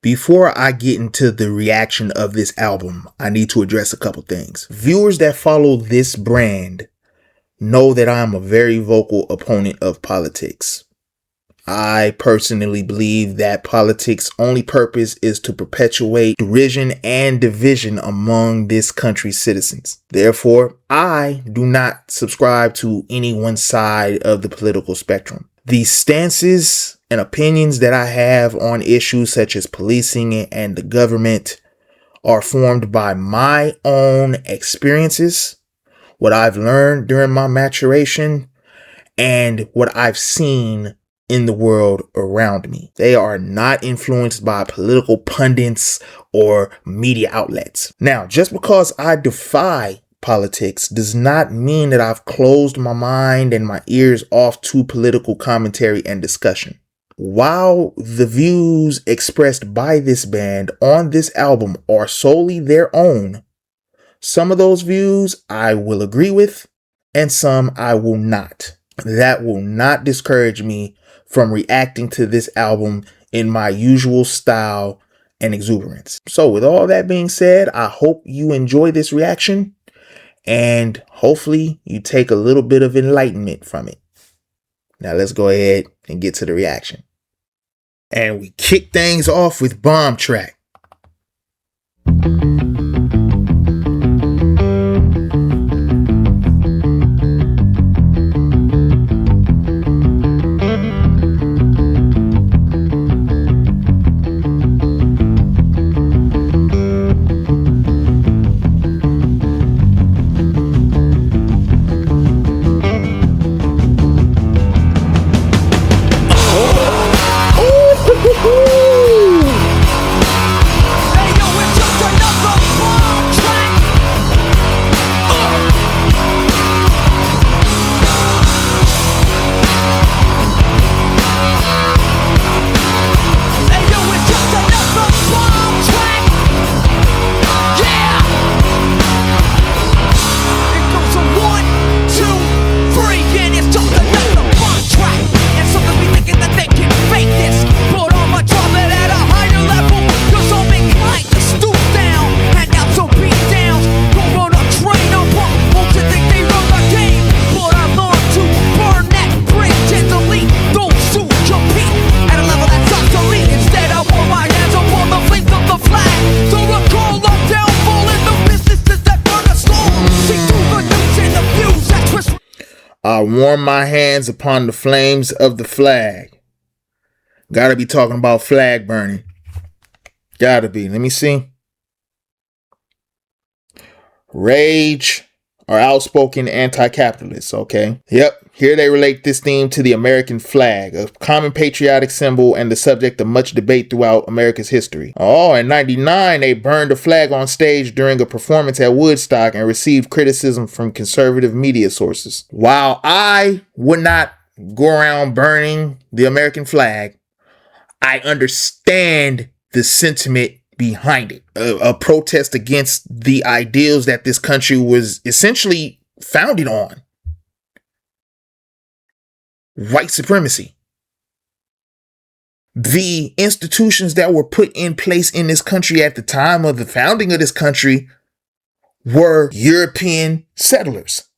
Before I get into the reaction of this album, I need to address a couple things. Viewers that follow this brand know that I'm a very vocal opponent of politics. I personally believe that politics' only purpose is to perpetuate derision and division among this country's citizens. Therefore, I do not subscribe to any one side of the political spectrum. The stances and opinions that I have on issues such as policing and the government are formed by my own experiences, what I've learned during my maturation, and what I've seen in the world around me. They are not influenced by political pundits or media outlets. Now, just because I defy politics does not mean that I've closed my mind and my ears off to political commentary and discussion. While the views expressed by this band on this album are solely their own, some of those views I will agree with and some I will not. That will not discourage me from reacting to this album in my usual style and exuberance. So with all that being said, I hope you enjoy this reaction and hopefully you take a little bit of enlightenment from it. Now let's go ahead and get to the reaction. And we kick things off with Bombtrack. I warm my hands upon the flames of the flag. Gotta be talking about flag burning. Gotta be. Let me see. Rage are outspoken anti-capitalists. Okay. Yep. Here they relate this theme to the American flag, a common patriotic symbol and the subject of much debate throughout America's history. Oh, in 99, they burned the flag on stage during a performance at Woodstock and received criticism from conservative media sources. While I would not go around burning the American flag, I understand the sentiment behind it. A protest against the ideals that this country was essentially founded on. White supremacy. The institutions that were put in place in this country at the time of the founding of this country were European settlers,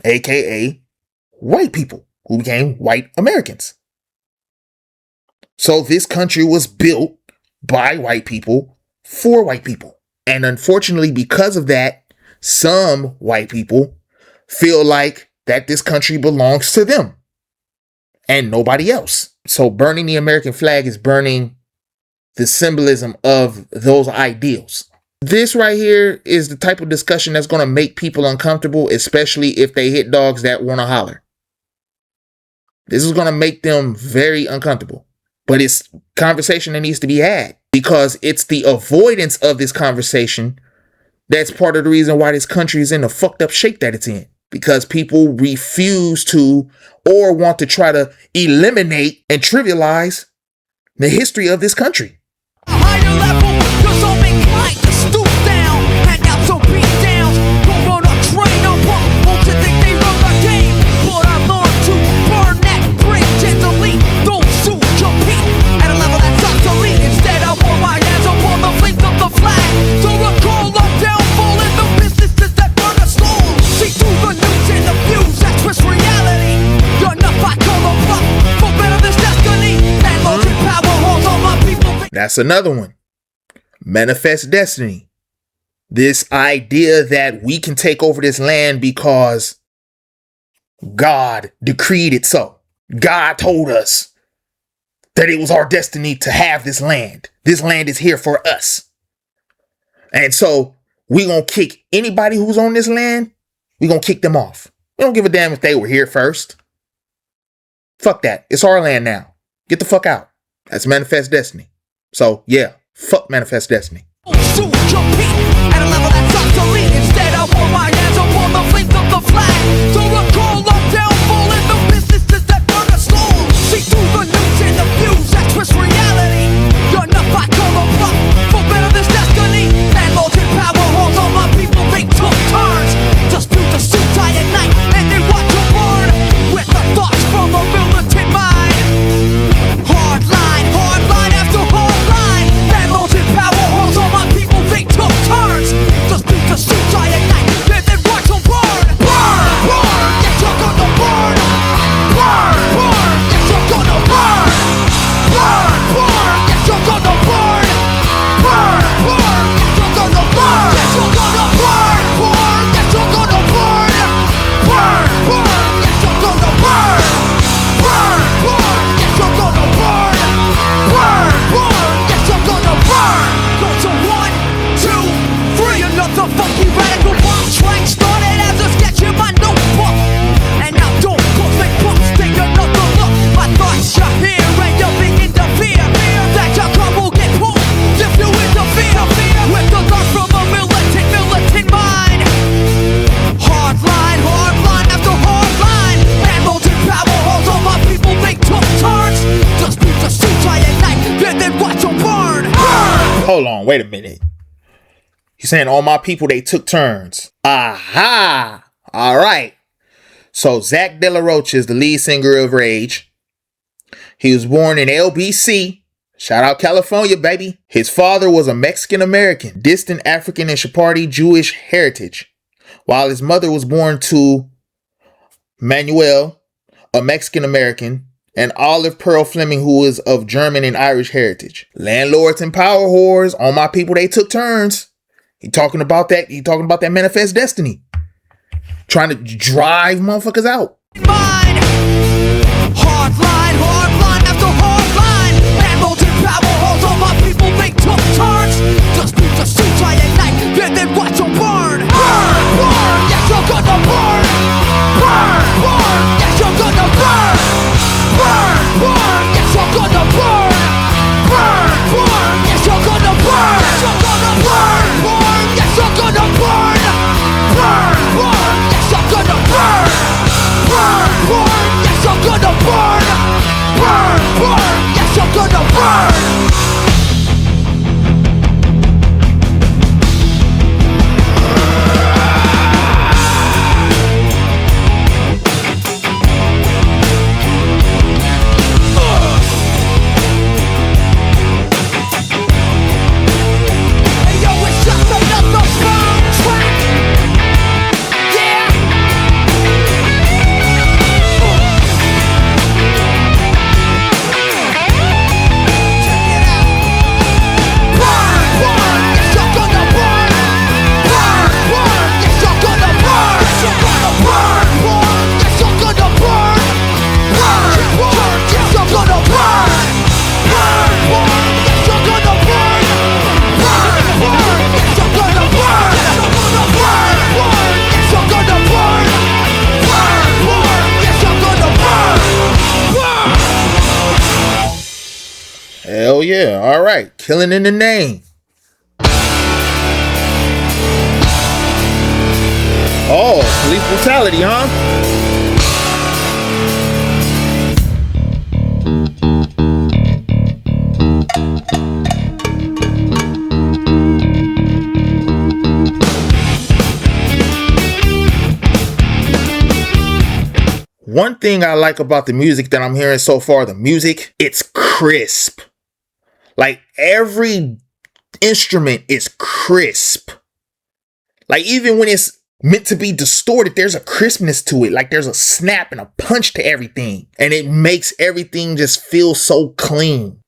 aka white people who became white Americans. So this country was built by white people for white people. And unfortunately, because of that, some white people feel like that this country belongs to them and nobody else. So burning the American flag is burning the symbolism of those ideals. This right here is the type of discussion that's going to make people uncomfortable, especially if they hit dogs that want to holler. This is going to make them very uncomfortable. But it's conversation that needs to be had because it's the avoidance of this conversation that's part of the reason why this country is in the fucked up shape that it's in. Because people refuse to or want to try to eliminate and trivialize the history of this country. Higher level, you're so inclined to stoop down, hand out so beat downs, go on a train or won't you think they run the game? But I learned to burn that bridge gently, don't shoot your peak at a level that's obsolete. Instead I That's another one. Manifest destiny. This idea that we can take over this land because God decreed it so. God told us that it was our destiny to have this land. This land is here for us. And so we gonna kick anybody who's on this land, we gonna kick them off. We don't give a damn if they were here first. Fuck that. It's our land now. Get the fuck out. That's manifest destiny. So yeah, fuck manifest destiny. Soon compete at a level that's obsolete. Instead, I want my hands upon the flames of the flag. So the call of downfall in the businesses that burn us all. See through the news and the views that twist reality. You're not by color block for better this destiny. Landlords and power halls, all my people they took turns. Just build the suit tight at night and they watch them burn with the thoughts from a militant mind. Hard line after hard line. Landlords and power halls, all my people they took turns. Just beat the suit tight at night, and then watch them burn. Burn, burn, yes you're gonna burn. Burn, burn, yes you're gonna burn. Burn, burn, yes you're gonna burn. Burn, burn, yes you're gonna burn. Yes you're gonna burn. Burn, yes you're gonna burn. Burn, burn, yes you're gonna burn. Burn, burn, yes you're gonna burn. Burn, burn, yes you're gonna burn. Go to 1, 2, 3. Another funky radical Bombtrack started as a sketch in my notebook. And now don't books make books, take another look. My thoughts are here and you'll begin to fear that your car will get pulled if you interfere with the thoughts from a militant mind. Hard line after hard line. Landlords and power halls, all my people they took turns. Just beat the suit tight at night, and then watch them burn. Burn. Hold on, wait a minute. He's saying all my people, they took turns. Aha! All right. So Zach De La Rocha is the lead singer of Rage. He was born in LBC. Shout out California, baby. His father was a Mexican American, distant African and Sephardi Jewish heritage, while his mother was born to Manuel, a Mexican American, and Olive Pearl Fleming, who is of German and Irish heritage. Landlords and power whores, all my people, they took turns. He talking about that manifest destiny. Trying to drive motherfuckers out. Mine. Hard line after hard line. Landlords and power halls, all my people they took turns. Just beat the suit tight at night, and then watch them burn. Burn, burn, yes you're gonna burn. Burn, burn, yes you're gonna burn. Burn, burn, yes you're gonna burn. Burn, burn, yes you're gonna burn. Yes you're gonna burn. Burn, yes you're gonna burn. Burn, burn, yes you're gonna burn. Burn, burn, yes you're gonna burn. Burn, burn, yes you're gonna burn. Hey yo, it's just another Bombtrack. Yeah. Check it out. Burn, burn, yes you're gonna burn. Burn, burn, yes you're gonna burn. Yes you're gonna burn. Burn, yes you're gonna burn. Burn, burn, yes you're gonna burn. Burn, burn, yes you're gonna burn. Burn, burn, yes you're gonna burn. Burn, burn, yes you're gonna burn. Burn, burn, yes you're gonna burn. Burn. Hell yeah. All right. Killing in the name. Oh, police brutality, huh? One thing I like about the music that I'm hearing so far, it's crisp. Like every instrument is crisp. Like even when it's meant to be distorted, there's a crispness to it. Like there's a snap and a punch to everything. And it makes everything just feel so clean.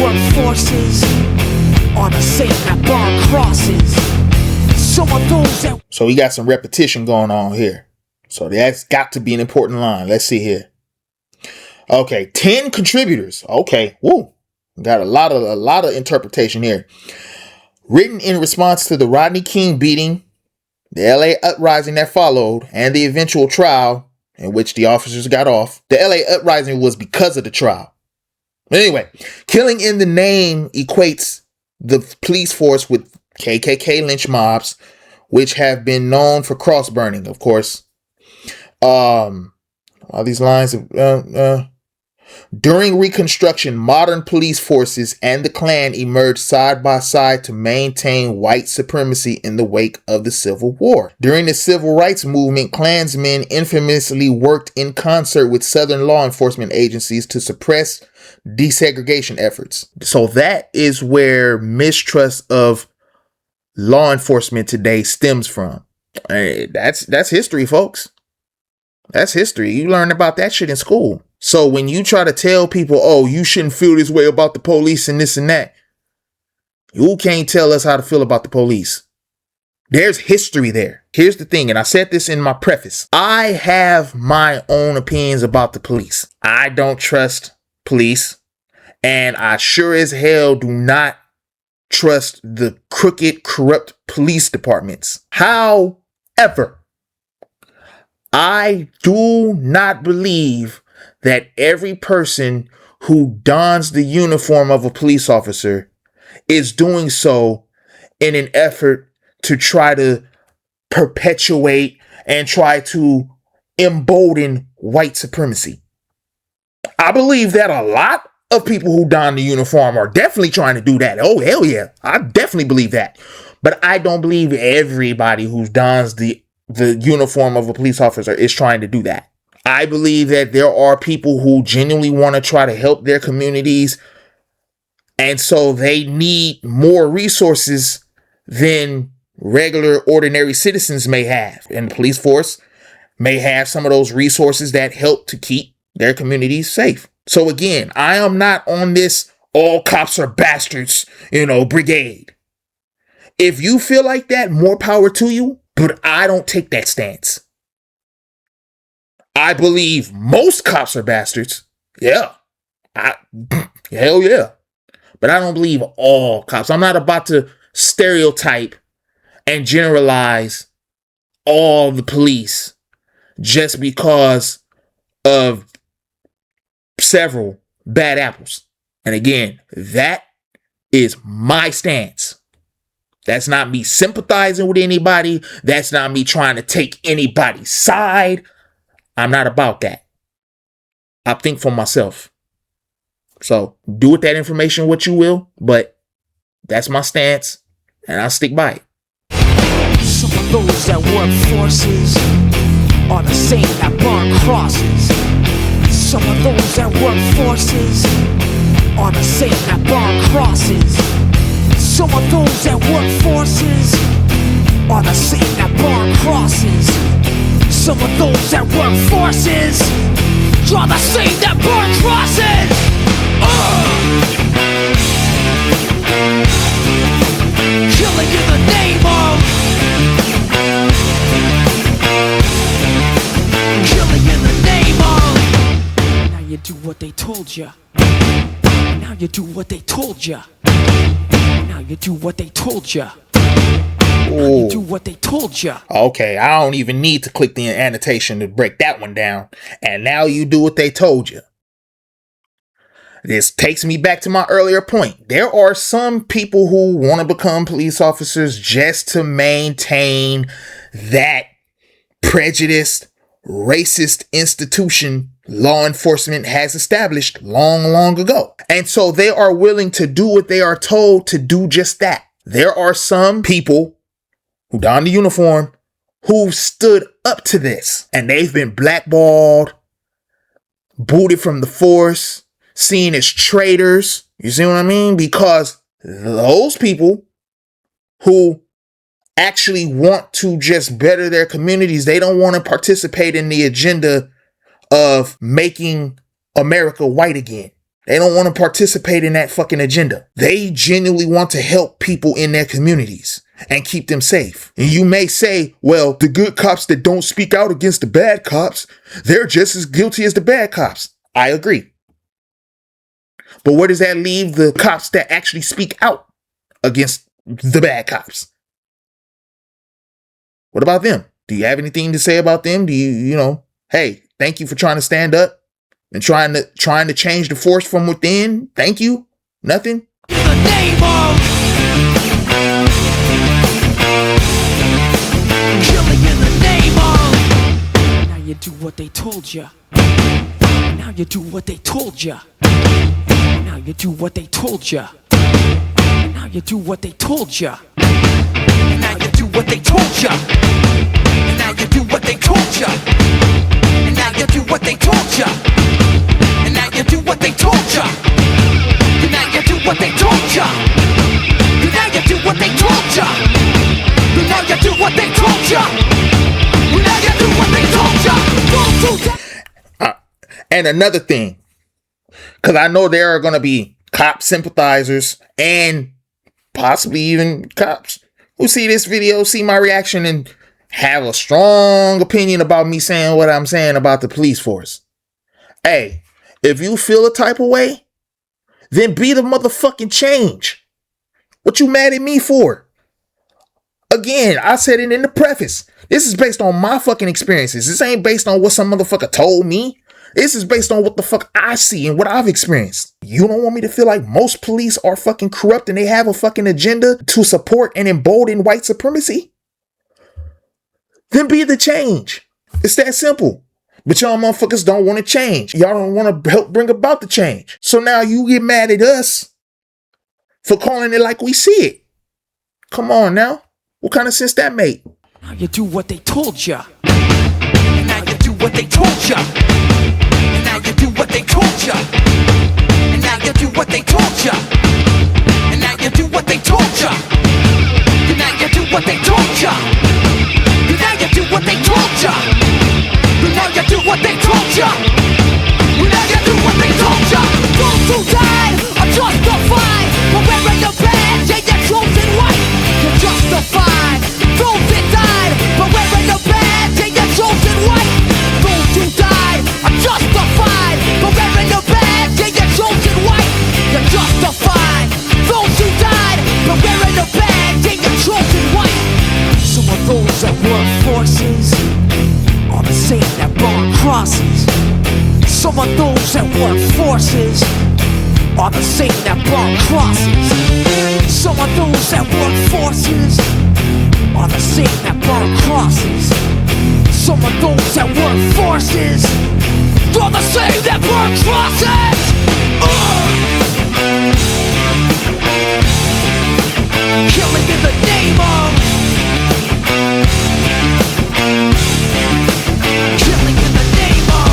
work forces are the same that burn crosses. Some of those that... So we got some repetition going on here. So that's got to be an important line. Let's see here. Okay, 10 contributors. Okay, woo. Got a lot of interpretation here. Written in response to the Rodney King beating, the LA uprising that followed, and the eventual trial in which the officers got off. The LA uprising was because of the trial. Anyway, killing in the name equates the police force with KKK lynch mobs, which have been known for cross burning, of course. All these lines during Reconstruction, modern police forces and the Klan emerged side by side to maintain white supremacy in the wake of the Civil War. During the Civil Rights Movement, Klansmen infamously worked in concert with Southern law enforcement agencies to suppress desegregation efforts. So that is where mistrust of law enforcement today stems from. That's history, folks. That's history. You learn about that shit in school. So when you try to tell people, oh, you shouldn't feel this way about the police and this and that, you can't tell us how to feel about the police. There's history there. Here's the thing, and I said this in my preface. I have my own opinions about the police. I don't trust police, and I sure as hell do not trust the crooked, corrupt police departments. However, I do not believe that every person who dons the uniform of a police officer is doing so in an effort to try to perpetuate and try to embolden white supremacy. I believe that a lot of people who don the uniform are definitely trying to do that. Oh, hell yeah. I definitely believe that. But I don't believe everybody who dons the uniform of a police officer is trying to do that. I believe that there are people who genuinely want to try to help their communities, and so they need more resources than regular, ordinary citizens may have. And the police force may have some of those resources that help to keep their communities safe. So again, I am not on this all cops are bastards, brigade. If you feel like that, more power to you, but I don't take that stance. I believe most cops are bastards. Yeah. Hell yeah. But I don't believe all cops. I'm not about to stereotype and generalize all the police just because of several bad apples. And again, that is my stance. That's not me sympathizing with anybody. That's not me trying to take anybody's side. I'm not about that. I think for myself. So do with that information what you will, but that's my stance and I'll stick by it. Some of those that work forces are the same that burn crosses. Some of those that work forces are the same that burn crosses. Some of those that work forces are the same that burn crosses. Some of those that work forces are the same that burn crosses. Killing in the name of. Killing in the name of. Now you do what they told you. Now you do what they told you. Now you do what they told you. You do what they told you. Okay, I don't even need to click the annotation to break that one down. And now you do what they told you. This takes me back to my earlier point. There are some people who want to become police officers just to maintain that prejudiced, racist institution law enforcement has established long ago. And so they are willing to do what they are told to do just that. There are some people who donned the uniform who stood up to this, and they've been blackballed, booted from the force, seen as traitors. You see what I mean? Because those people who actually want to just better their communities, they don't want to participate in the agenda of making America white again. They don't want to participate in that fucking agenda. They genuinely want to help people in their communities and keep them safe. And you may say, well, the good cops that don't speak out against the bad cops, they're just as guilty as the bad cops. I agree. But where does that leave the cops that actually speak out against the bad cops? What about them? Do you have anything to say about them? Do you hey, thank you for trying to stand up and trying to change the force from within? Thank you. Nothing. In the name of killing, in the name of. Now you do what they told ya. Now you do what they told ya. Now you do what they told ya. Now you do what they told ya. Now you do what they told ya. Now you do what they told ya. And now you do what they told ya. And now you do what they told ya. And now you do what they told ya. And now you do what they told ya. And now you do what they told ya. And now you do what they told ya. Don't do that. And another thing, because I know there are going to be cop sympathizers and possibly even cops who see this video, see my reaction, and have a strong opinion about me saying what I'm saying about the police force. Hey, if you feel a type of way, then be the motherfucking change. What you mad at me for? Again, I said it in the preface. This is based on my fucking experiences. This ain't based on what some motherfucker told me. This is based on what the fuck I see and what I've experienced. You don't want me to feel like most police are fucking corrupt and they have a fucking agenda to support and embolden white supremacy? Then be the change. It's that simple. But y'all motherfuckers don't want to change. Y'all don't want to help bring about the change. So now you get mad at us for calling it like we see it. Come on now. What kind of sense that make? Now you do what they told ya. And now you do what they told ya. And now you do what they told ya. And now you do what they told ya. And now you do what they told ya. And now you do what they told ya. And now you do what they told ya. And now you do what they told ya. And now you do what they told ya. Those who died are justified for wearing the badge and your chosen white. You're justified. Those that died for wearing the badge and your chosen white. Those who died are justified for wearing the badge and your chosen white. You're justified. Those who died for wearing the badge and your chosen white. Some of those that work forces are the same that burn crosses. Some of those that work forces are the same that burn crosses. Some of those that work forces are the same that burn crosses. Some of those that work forces are the same that burn crosses. Killing in the name of. Killing in the name of.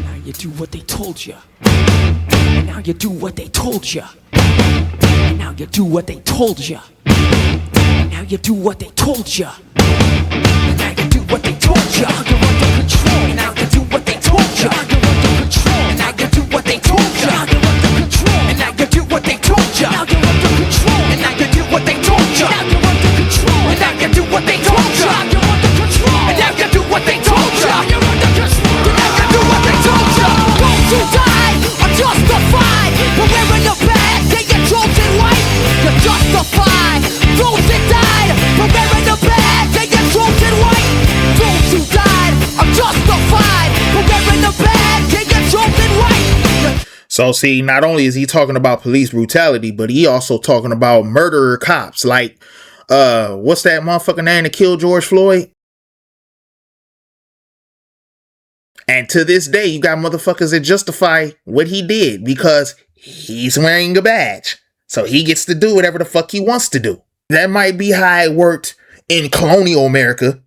Now you do what they told ya. And now you do what they told ya. And now you do what they told ya. And now you do what they told ya. And now you do what they told ya. You're under control. And now you do what they told ya. You're under control. And now you do what they told ya. You're under control. And now you do what they told ya. Now you're under control. And now you do what they told ya. Now you're under control. And now you do what they told ya. You're under control. And now you do what they told ya. You're under control. And now you do what they told ya. Those who died are justified for wearing the badge and your chosen white. You're justified. Those that died for wearing the badge and your chosen white. Those who died are justified for wearing the badge and your chosen white. So see, not only is he talking about police brutality, but he also talking about murderer cops. Like, what's that motherfucker name that killed George Floyd? And to this day, you got motherfuckers that justify what he did because he's wearing a badge. So he gets to do whatever the fuck he wants to do. That might be how it worked in colonial America,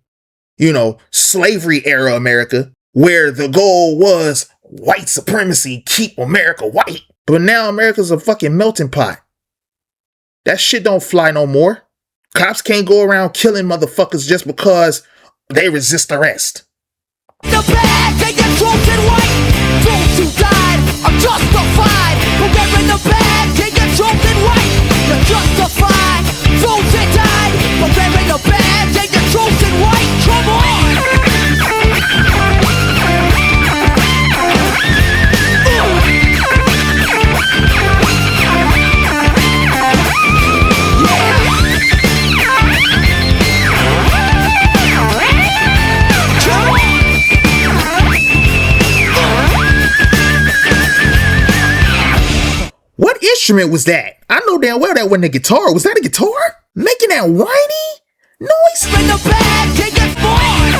slavery era America, where the goal was white supremacy, keep America white. But now America's a fucking melting pot. That shit don't fly no more. Cops can't go around killing motherfuckers just because they resist arrest. The badge and your chosen white. Those who died are justified for wearing the badge and you're chosen right. You're justified. Those that died for wearing the badge and you're chosen right. Come on. What instrument was that? I know damn well that wasn't a guitar. Was that a guitar? Making that whiny noise? Bring the bag, take it forward.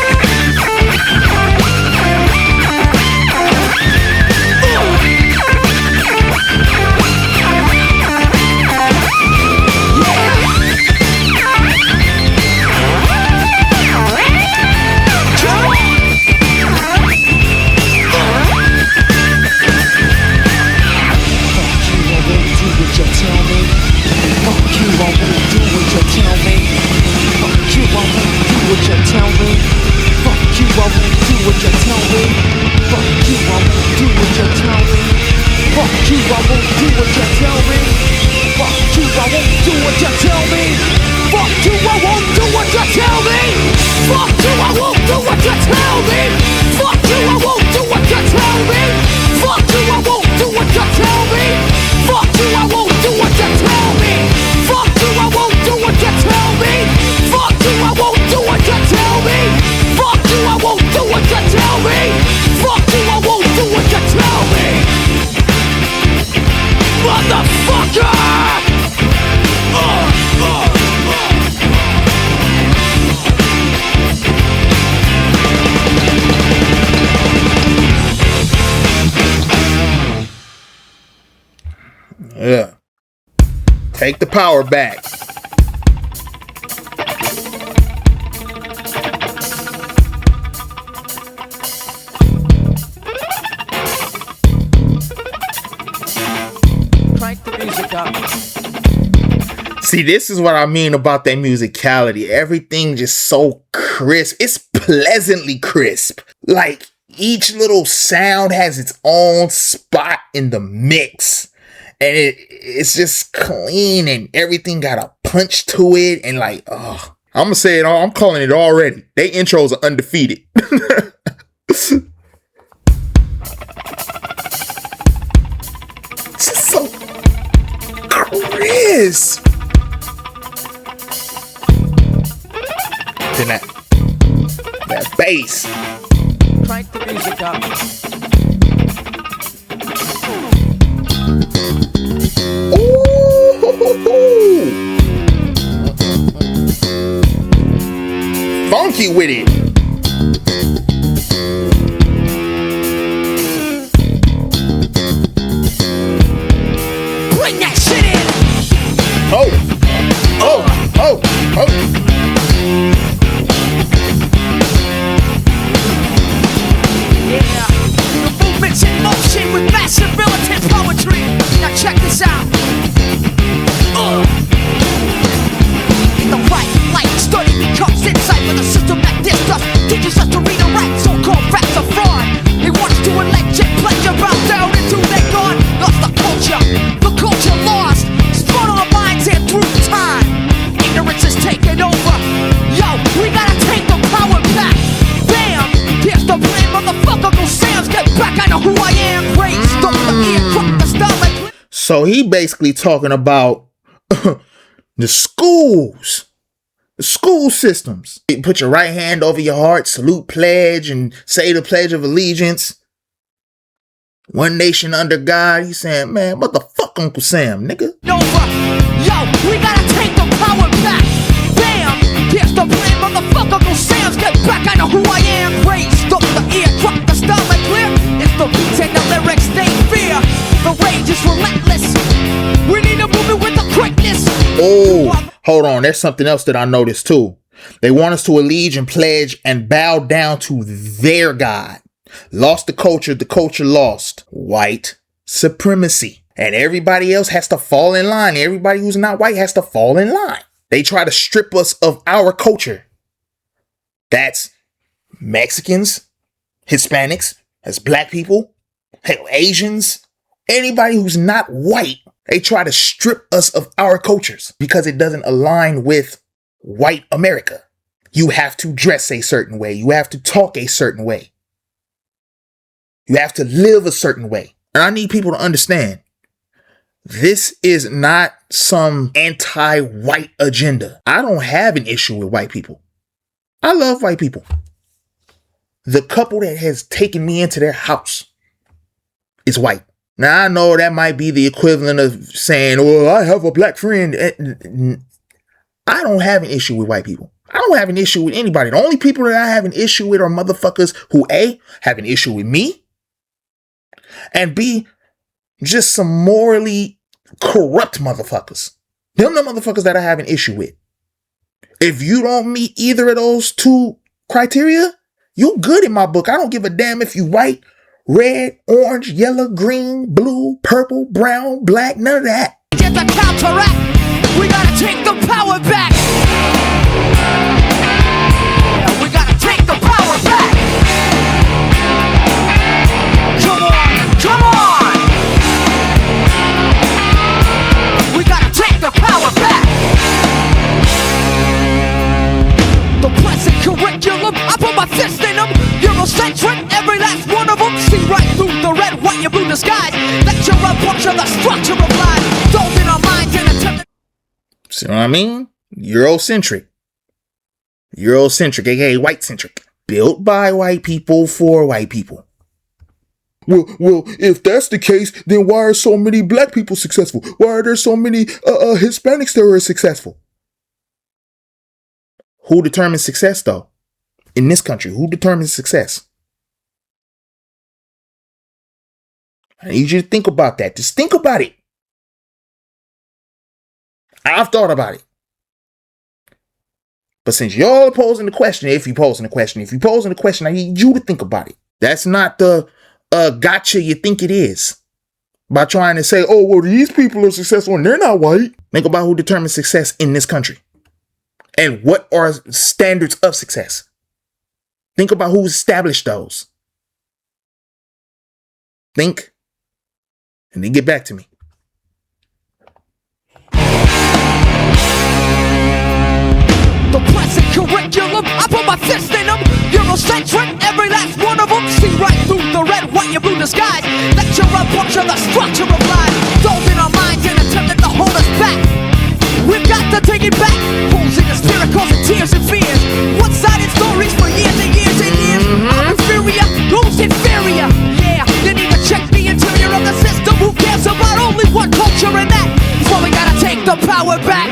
Yeah. Take the power back. Crank the music up. See, this is what I mean about that musicality. Everything just so crisp. It's pleasantly crisp. Like, each little sound has its own spot in the mix. And it's just clean and everything got a punch to it. And like, oh, I'm going to say it all. I'm calling it already. They intros are undefeated. Just so crisp. Then that bass. Crank the music up. Funky with it. Bring that shit in. Oh, oh, oh, oh. Yeah, the movement's in motion with massive militant poetry. Now check this out. In the right light, study becomes insight for the system that dissed us. Teaches us to read and write, so-called facts are fraud. They want us to elect and pleasure bow down into their God. Lost the culture lost. Spun our minds in through time. Ignorance is taking over. Yo, we gotta take the power back. Bam! Here's the plan, motherfucker. Go Sam's, get back. I know who I am. Raised on the ear, crook the style like. So he basically talking about the schools. The school systems. You put your right hand over your heart, salute pledge, and say the Pledge of Allegiance. One nation under God. He's saying, man, what the fuck, Uncle Sam, nigga? Over. Yo, we gotta take the power back. Bam! Here's the plan, motherfucker. Go Sam's, get back. I know who I am. Raised up the ear, crook the style like clear. It's the beats and the lyrics they fear. The rage is relentless. We need a movement with the quickness. Oh, hold on. There's something else that I noticed too. They want us to allege and pledge and bow down to their God. Lost the culture lost. White supremacy. And everybody else has to fall in line. Everybody who's not white has to fall in line. They try to strip us of our culture. That's Mexicans, Hispanics, that's black people, hell, Asians, anybody who's not white, they try to strip us of our cultures because it doesn't align with white America. You have to dress a certain way. You have to talk a certain way. You have to live a certain way. And I need people to understand, this is not some anti-white agenda. I don't have an issue with white people. I love white people. The couple that has taken me into their house is white. Now, I know that might be the equivalent of saying, well, I have a black friend. I don't have an issue with white people. I don't have an issue with anybody. The only people that I have an issue with are motherfuckers who A, have an issue with me, and B, just some morally corrupt motherfuckers. Them the motherfuckers that I have an issue with. If you don't meet either of those two criteria, you good in my book. I don't give a damn if you white, red, orange, yellow, green, blue, purple, brown, black, none of that. Get the counteract. We gotta take the power back. We gotta take the power back. Come on, come on. We gotta take the power back. The present curriculum, I put my fist in them. Eurocentric, every last one of them. See right through the red, white, and blue disguise. Lecture a bunch of the structure of life. Don't in our minds and attempt. See what I mean? Eurocentric. Eurocentric, aka white-centric. Built by white people for white people. Well, if that's the case, then why are so many black people successful? Why are there so many Hispanics that are successful? Who determines success, though? In this country, who determines success? I need you to think about that. Just think about it. I've thought about it. But since y'all posing the question, if you posing the question, I need you to think about it. That's not the gotcha you think it is. By trying to say, oh, well, these people are successful and they're not white. Think about who determines success in this country. And what are standards of success? Think about who established those. Think. And then get back to me. The present curriculum, I put my fist in them. Eurocentric, every last one of them. See right through the red, white, and blue disguise. Lecture a bunch of the structure of life. Those in our minds and attempting to hold us back. We've got to take it back. Holes in the spirit causing tears and fears. One-sided stories for years and years and years. I'm inferior, who's inferior? Yeah, you need to check the interior of the system. Who cares about only one culture and that? So we gotta take the power back.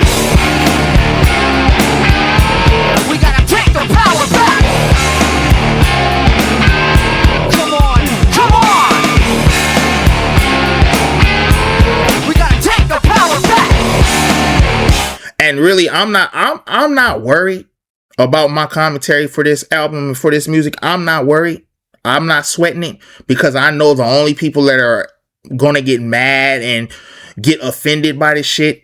We gotta take the power back. Come on, come on. We gotta take the power back. And really, I'm not worried about my commentary for this album and for this music. I'm not worried. I'm not sweating it because I know the only people that are gonna get mad and get offended by this shit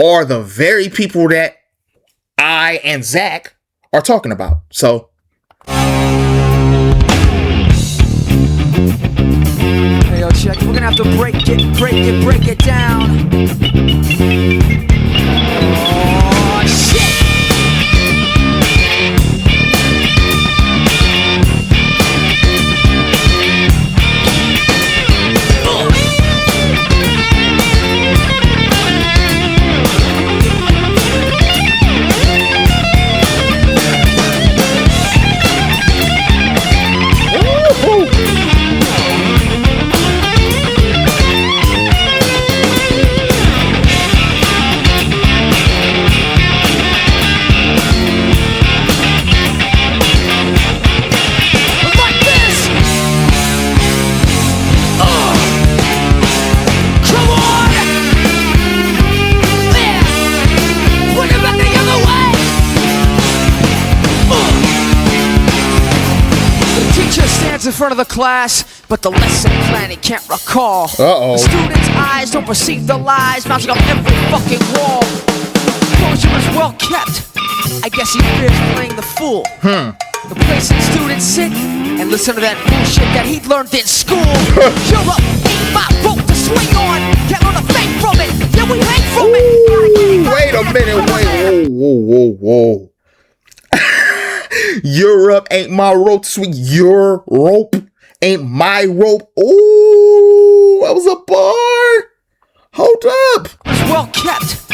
are the very people that I and Zach are talking about. So hey, yo, check. We're gonna have to break it down. Oh, shit. In front of the class, but the lesson plan he can't recall. Uh-oh. The students' eyes don't perceive the lies bouncing off every fucking wall. Closure is well kept. I guess he fears playing the fool. The place that students sit and listen to that bullshit that he learned in school. You're up, ain't my rope to swing on. Can't learn a thing from it, yeah we hang from it. Wait a minute, wait, whoa. Europe ain't my rope to swing. Your rope ain't my rope. Ooh, that was a bar. Hold up. It's well kept.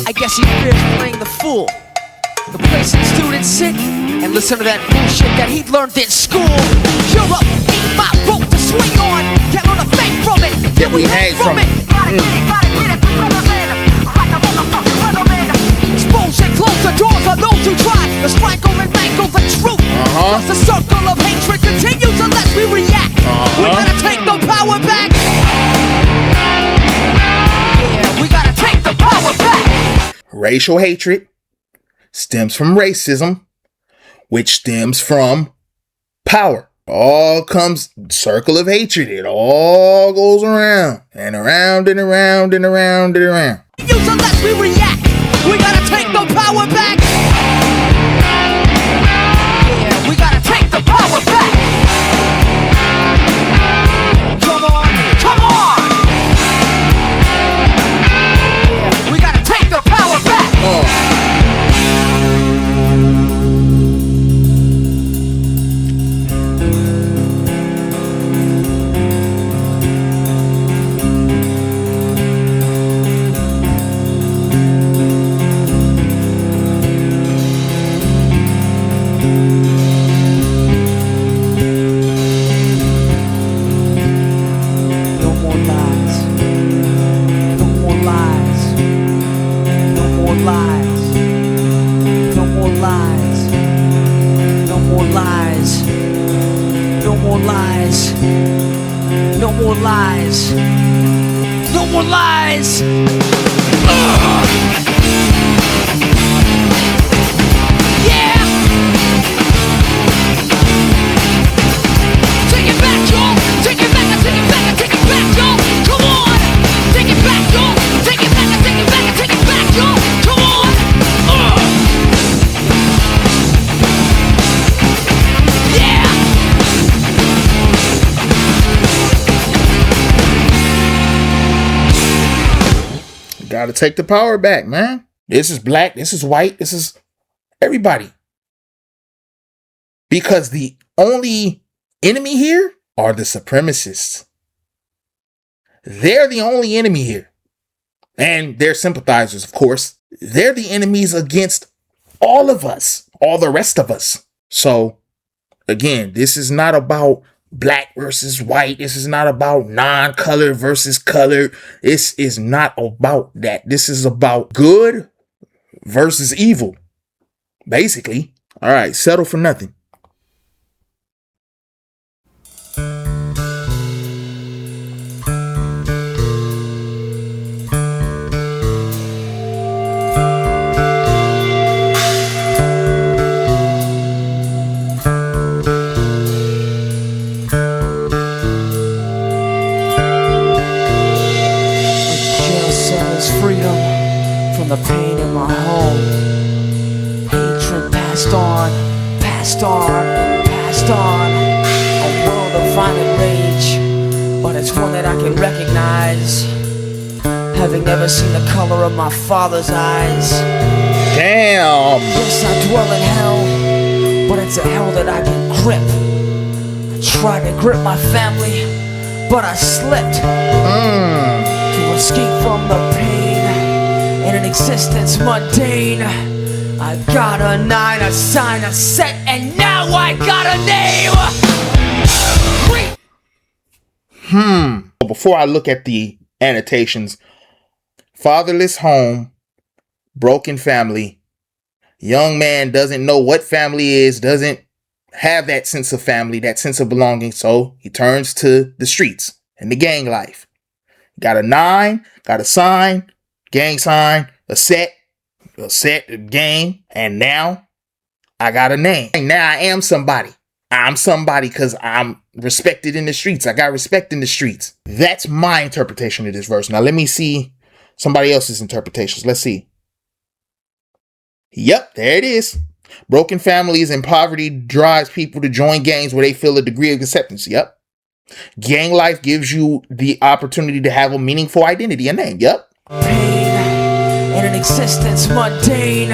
I guess he fears playing the fool. The place that students sit and listen to that bullshit that he learned in school. You're up, ain't my rope to swing on. Can't learn a thing from it, Yeah, we hang from it. Expose and close the doors on those who try to strangle and mangle the truth. The circle of hatred continues unless we react. We gotta take the power back. Yeah, we gotta take the power back. Racial hatred stems from racism, which stems from power. All comes circle of hatred. It all goes around and around and around and around and around. Use unless we react. We gotta take the power back. Yeah, we gotta take the power back. Come on, come on. Yeah, we gotta take the power back. Gotta take the power back, man. This is black, this is white, this is everybody. Because the only enemy here are the supremacists. They're the only enemy here. And their sympathizers, of course. They're the enemies against all of us, all the rest of us. So, again, this is not about black versus white. This is not about non-color versus color. This is not about that. This is about good versus evil, basically. All right, settle for nothing. The pain in my home, hatred passed on, passed on, passed on. A world of violent rage, but it's one that I can recognize, having never seen the color of my father's eyes. Damn. Yes, I dwell in hell, but it's a hell that I can grip. I tried to grip my family, but I slipped to escape from the pain. In an existence mundane, I got a 9, a sign, a set, and now I got a name. Before I look at the annotations, fatherless home, broken family, young man doesn't know what family is, doesn't have that sense of family, that sense of belonging, so he turns to the streets and the gang life. Got a 9, got a sign, gang sign, a set, game, and now I got a name. And now I am somebody. I'm somebody because I'm respected in the streets. I got respect in the streets. That's my interpretation of this verse. Now let me see somebody else's interpretations. Let's see. Yep, there it is. Broken families and poverty drives people to join gangs where they feel a degree of acceptance. Yep. Gang life gives you the opportunity to have a meaningful identity, a name. Yep. Pain in an existence mundane.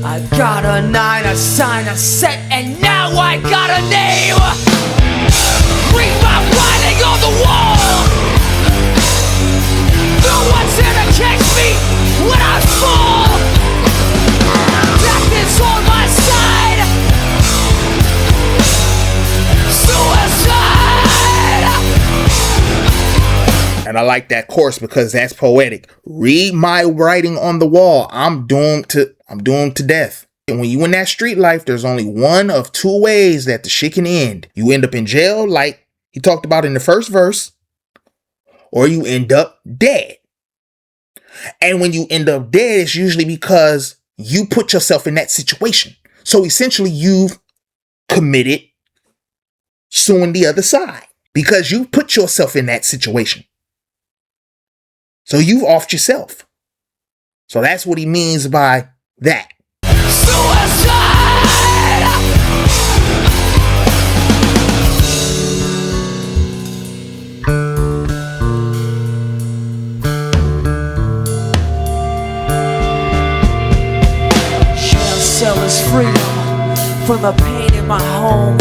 I got a 9, a sign, a set, and now I got a name. Read my writing on the wall. No one's here to catch me when I fall. Death is on my side. Suicide. And I like that chorus because that's poetic. Read my writing on the wall. I'm doomed to death. And when you in that street life, there's only one of two ways that the shit can end. You end up in jail, like he talked about in the first verse, or you end up dead. And when you end up dead, it's usually because you put yourself in that situation. So essentially, you've committed suing the other side because you put yourself in that situation. So you've offed yourself. So that's what he means by that. Cell is freedom from the pain in my home.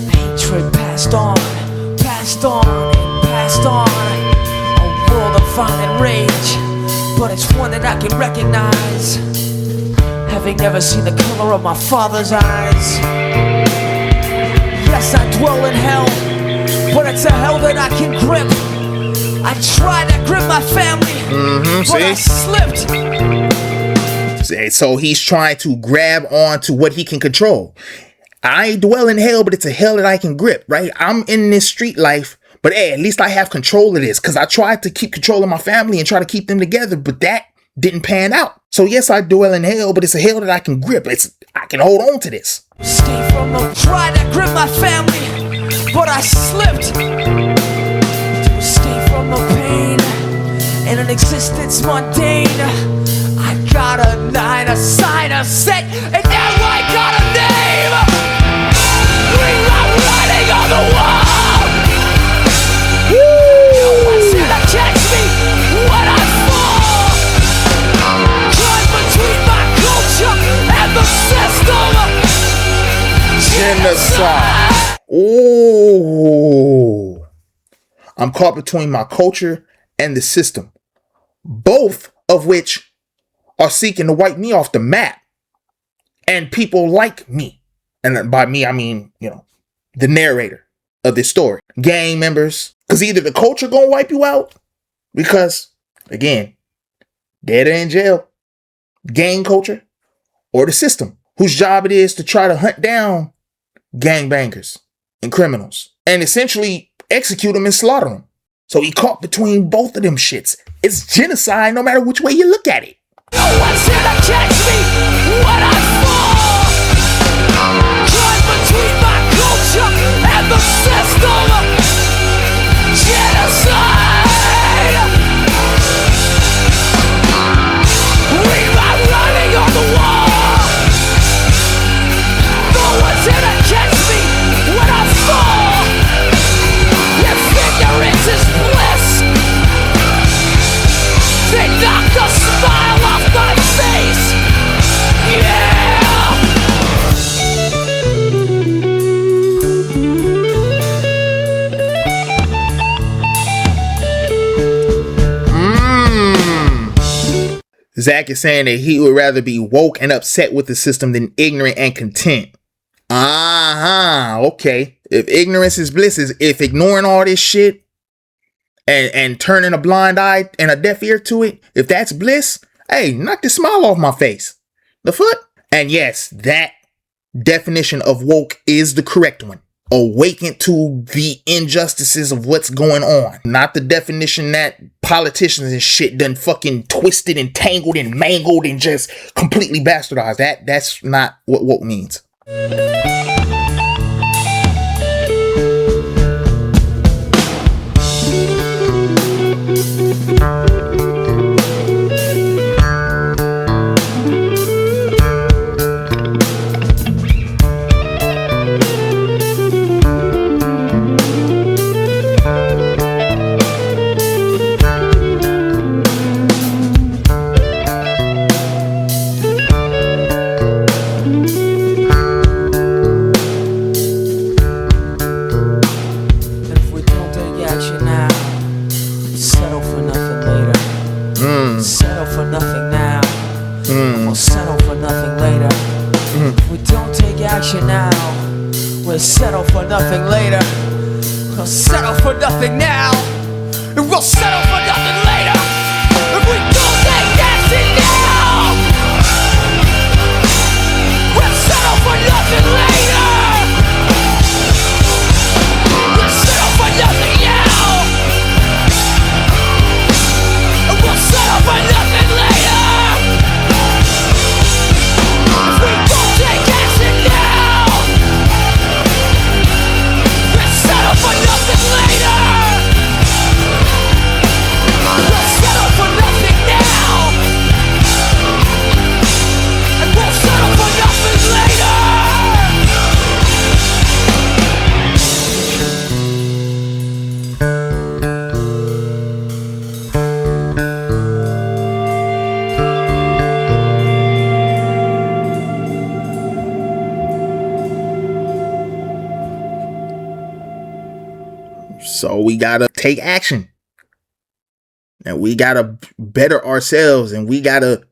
Hatred passed on, and passed on. A world of violent rage, but it's one that I can recognize, having never seen the color of my father's eyes. Yes, I dwell in hell, but it's a hell that I can grip. I tried to grip my family, but I slipped. So he's trying to grab on to what he can control. I dwell in hell, but it's a hell that I can grip, right? I'm in this street life, but hey, at least I have control of this because I tried to keep control of my family and try to keep them together, but that didn't pan out. So yes, I dwell in hell, but it's a hell that I can grip. I can hold on to this. Escape from the tried to grip my family, but I slipped. To escape from the pain in an existence mundane. I got a 9, a sign, a set, and now I got a name. Read my writing on the wall. No one's here to catch me when I fall. Caught between my culture and the system. Genocide. Ooh. I'm caught between my culture and the system. Both of which are seeking to wipe me off the map. And people like me. And by me, I mean, the narrator of this story. Gang members. Because either the culture gonna wipe you out. Because, again, dead or in jail. Gang culture. Or the system. Whose job it is to try to hunt down gangbangers and criminals. And essentially execute them and slaughter them. So he caught between both of them shits. It's genocide no matter which way you look at it. No one's here to catch me when I fall. Caught between my culture and the system. Genocide. Read my writing on the wall. No one's here to catch me when I fall. If ignorance is bliss, they knock the smile off my face. Yeah. Zach is saying that he would rather be woke and upset with the system than ignorant and content. Okay. If ignorance is bliss, if ignoring all this shit and turning a blind eye and a deaf ear to it, if that's bliss, hey, knock the smile off my face. The fuck? And yes, that definition of woke is the correct one. Awakened to the injustices of what's going on. Not the definition that politicians and shit done fucking twisted and tangled and mangled and just completely bastardized. That's not what woke means. We'll settle for nothing later. We don't take action now. We'll settle for nothing later. We'll settle for nothing now. And we'll settle for nothing later. If we don't take action now, we'll settle for nothing later. We'll settle for nothing now. And we'll settle for nothing later. If we don't take action now, we'll settle for nothing later. We'll settle for nothing now, and we'll settle for nothing later. So we gotta take action. And we gotta better ourselves, and we gotta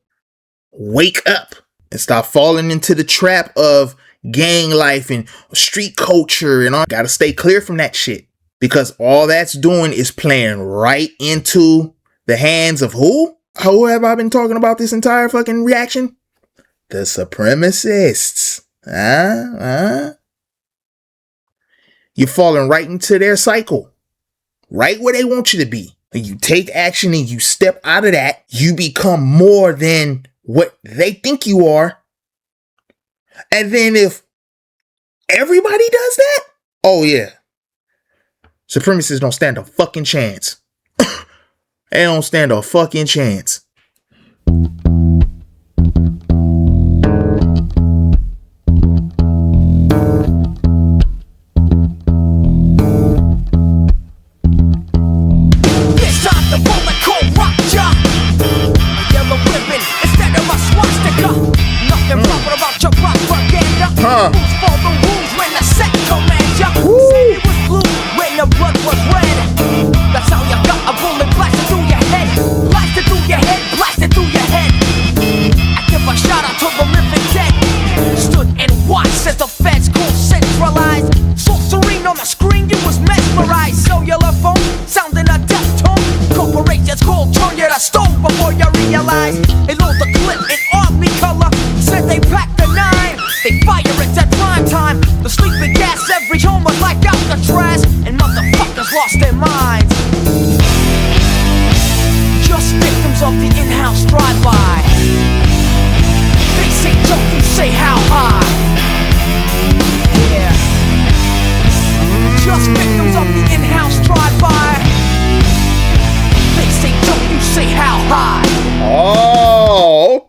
wake up and stop falling into the trap of gang life and street culture and all. Gotta stay clear from that shit, because all that's doing is playing right into the hands of who? Who have I been talking about this entire fucking reaction? The supremacists. You're falling right into their cycle, right where they want you to be. And you take action and you step out of that, you become more than what they think you are. And then if everybody does that, oh yeah, supremacists don't stand a fucking chance. They don't stand a fucking chance.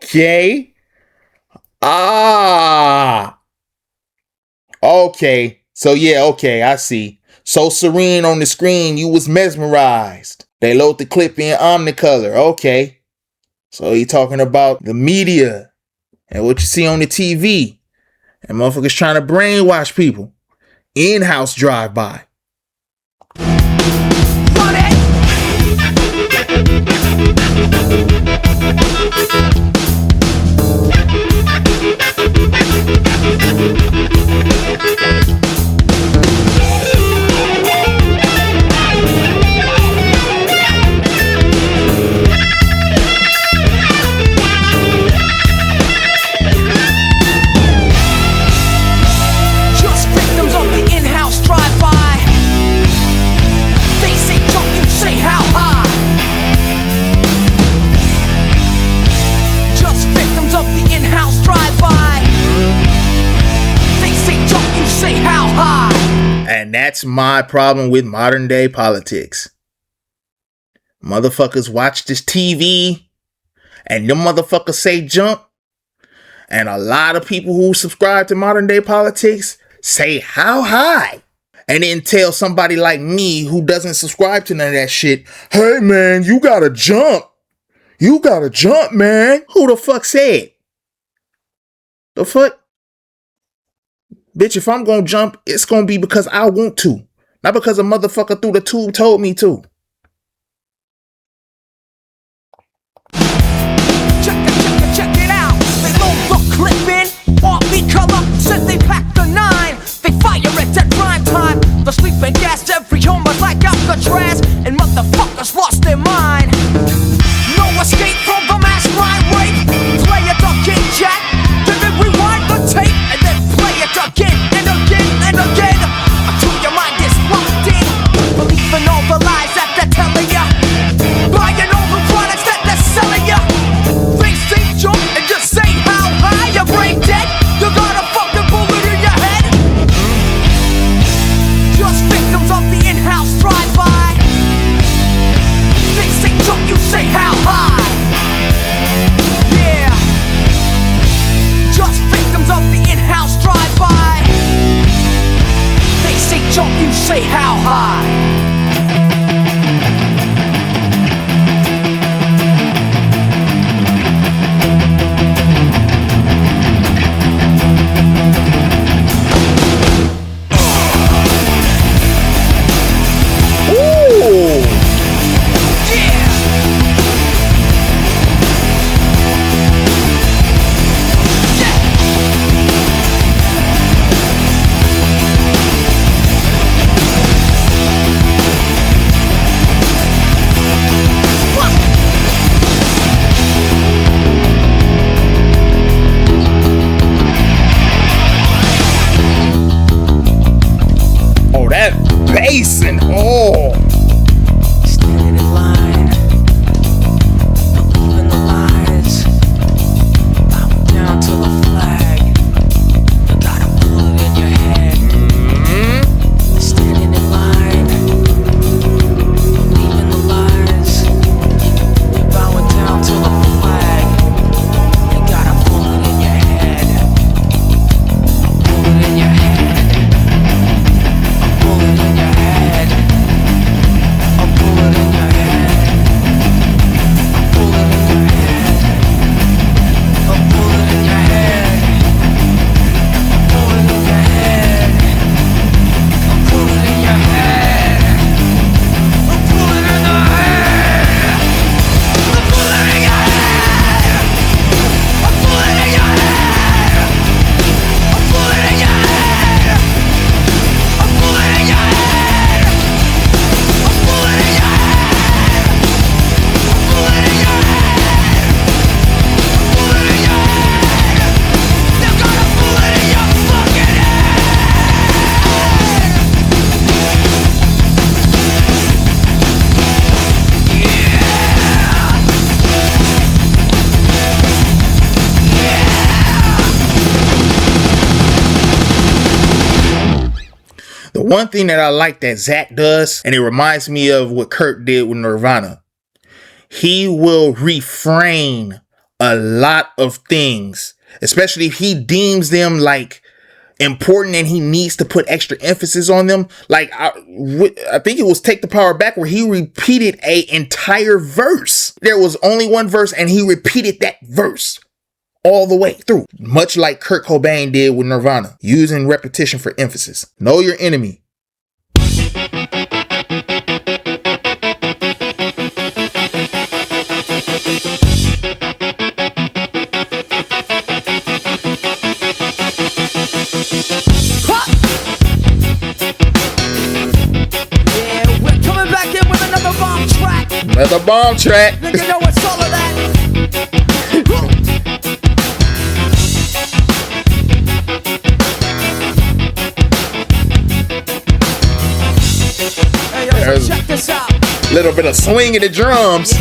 Okay. Okay. So yeah, okay, I see. So serene on the screen, you was mesmerized. They load the clip in Omnicolor. Okay. So he talking about the media and what you see on the TV. And motherfuckers trying to brainwash people. In-house drive-by. Run it! And that's my problem with modern day politics. Motherfuckers watch this TV and them motherfuckers say jump. And a lot of people who subscribe to modern day politics say how high. And then tell somebody like me who doesn't subscribe to none of that shit, hey man, you gotta jump. You gotta jump, man. Who the fuck said? The fuck? Bitch, if I'm gonna jump, it's gonna be because I want to. Not because a motherfucker through the tube told me to. Check it out. one thing that I like that Zach does, and it reminds me of what Kurt did with Nirvana, he will reframe a lot of things, especially if he deems them like important and he needs to put extra emphasis on them. Like I think it was Take the Power Back where he repeated a entire verse. There was only one verse and he repeated that verse all the way through, much like Kurt Cobain did with Nirvana, using repetition for emphasis. Know your enemy. Another bomb track. Nigga know what's all of that. Hey, yo, so check this out. Little bit of swing in the drums.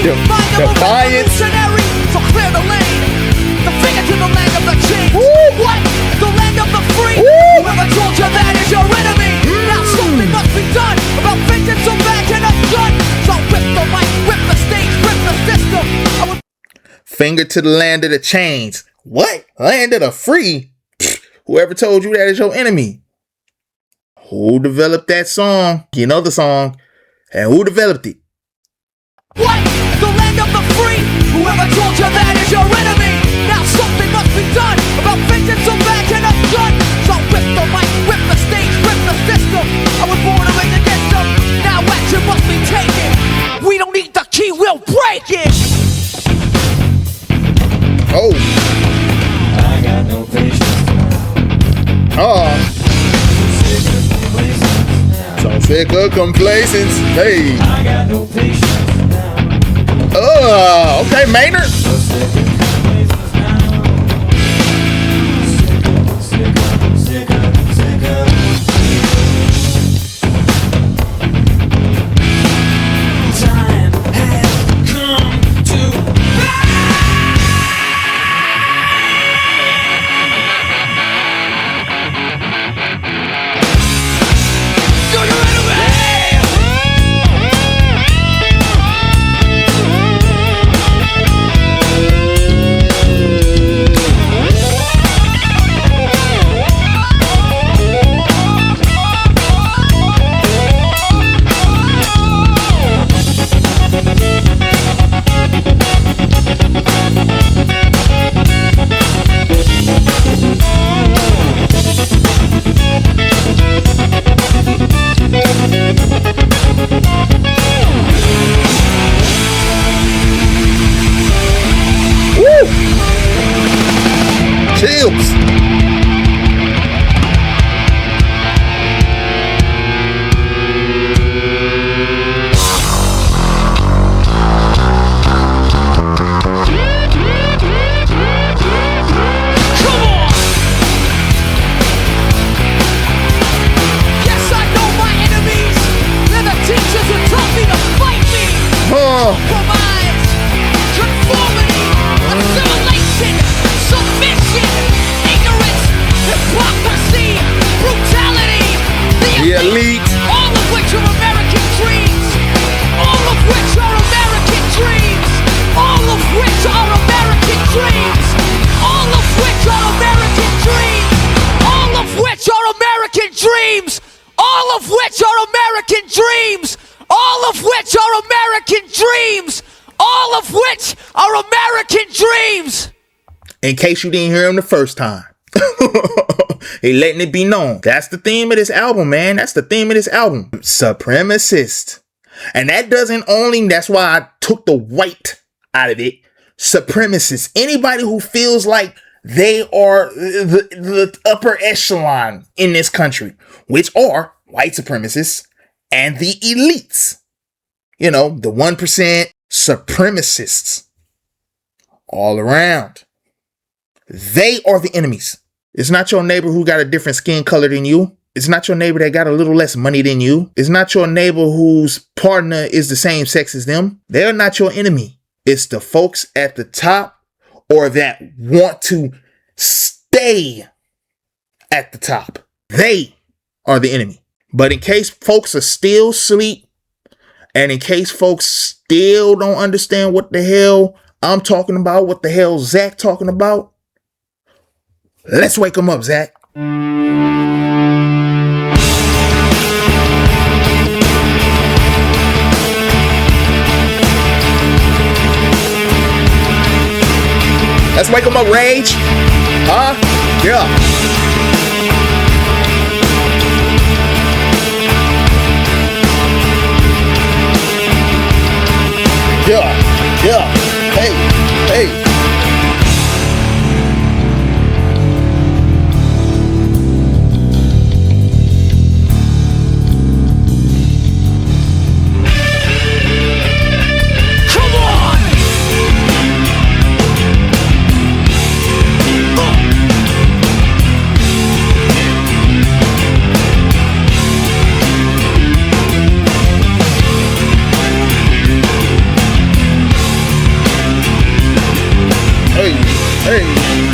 Yeah. Defiance. So clear the lane. The finger to the land of the king. What? The land of the free. Whoever told you that is your enemy. Now something must be done about vengeance so bad cannot done. So whip the mic, whip the stage, whip the system. Finger to the land of the chains. What? Land of the free? Whoever told you that is your enemy? Who developed that song? You know the song. And who developed it? What? The land of the free? Whoever told you that is your enemy. Now something must be done about vengeance so bad cannot done. So whip the mic, whip the stage, whip the system. I was born to raise against them. Now action must be taken. We don't need the key, we'll break it. Oh. I got no patience. Oh. So sick of complacence. Hey. I got no patience. Okay, Maynard. of which are American dreams. All of which are American dreams. All of which are American dreams. In case you didn't hear him the first time. He letting it be known. That's the theme of this album, man. That's the theme of this album. Supremacist. And that's why I took the white out of it. Supremacists. Anybody who feels like they are the upper echelon in this country, which are white supremacists and the elites. You know, the 1% supremacists all around. They are the enemies. It's not your neighbor who got a different skin color than you. It's not your neighbor that got a little less money than you. It's not your neighbor whose partner is the same sex as them. They're not your enemy. It's the folks at the top or that want to stay at the top. They are the enemy. But in case folks are still asleep, and in case folks still don't understand what the hell I'm talking about, what the hell Zach talking about, let's wake them up, Zach. Let's wake them up, Rage. Huh? Yeah. Yeah. Yeah. Hey. Hey.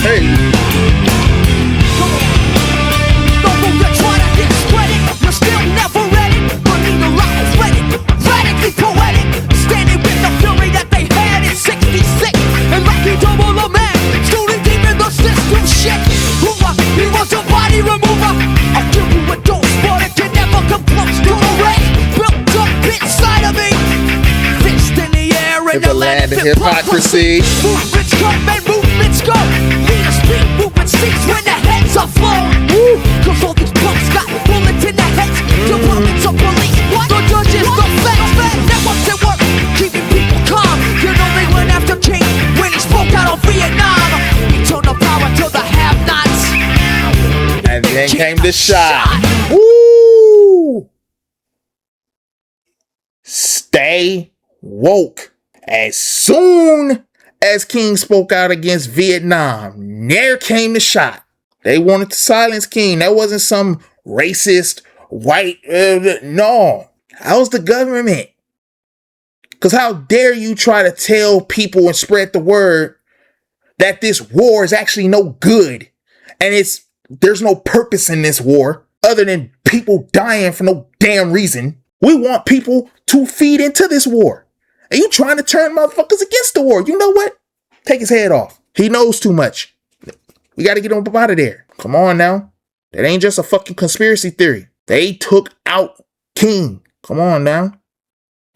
Hey. Come on. Don't move, you're trying to get spreaded. You're still never ready. But neither I is ready. Radically poetic. Standing with the fury that they had in 66. And like you double a man. Stoning deep in the system shit. He was a body remover. I'll give you a dose, but it can never come close to the red. Built up inside of me. Fist in the air in the land of hypocrisy. Movements come and movements go. Leaders speak, movement cease when the heads are flown. Cause all these punks got bullets in their heads. Departments of police, what? The judges, the feds, networks at work, keeping people calm. You know they went after King when he spoke out on Vietnam. He turned the power to the have-nots. And then came the shot. Woo! Stay woke. As soon as King spoke out against Vietnam, there came the shot. They wanted to silence King. That wasn't some racist white. No, that was the government. Because how dare you try to tell people and spread the word that this war is actually no good. And there's no purpose in this war other than people dying for no damn reason. We want people to feed into this war. And you trying to turn motherfuckers against the war. You know what? Take his head off. He knows too much. We got to get him up out of there. Come on now. That ain't just a fucking conspiracy theory. They took out King. Come on now.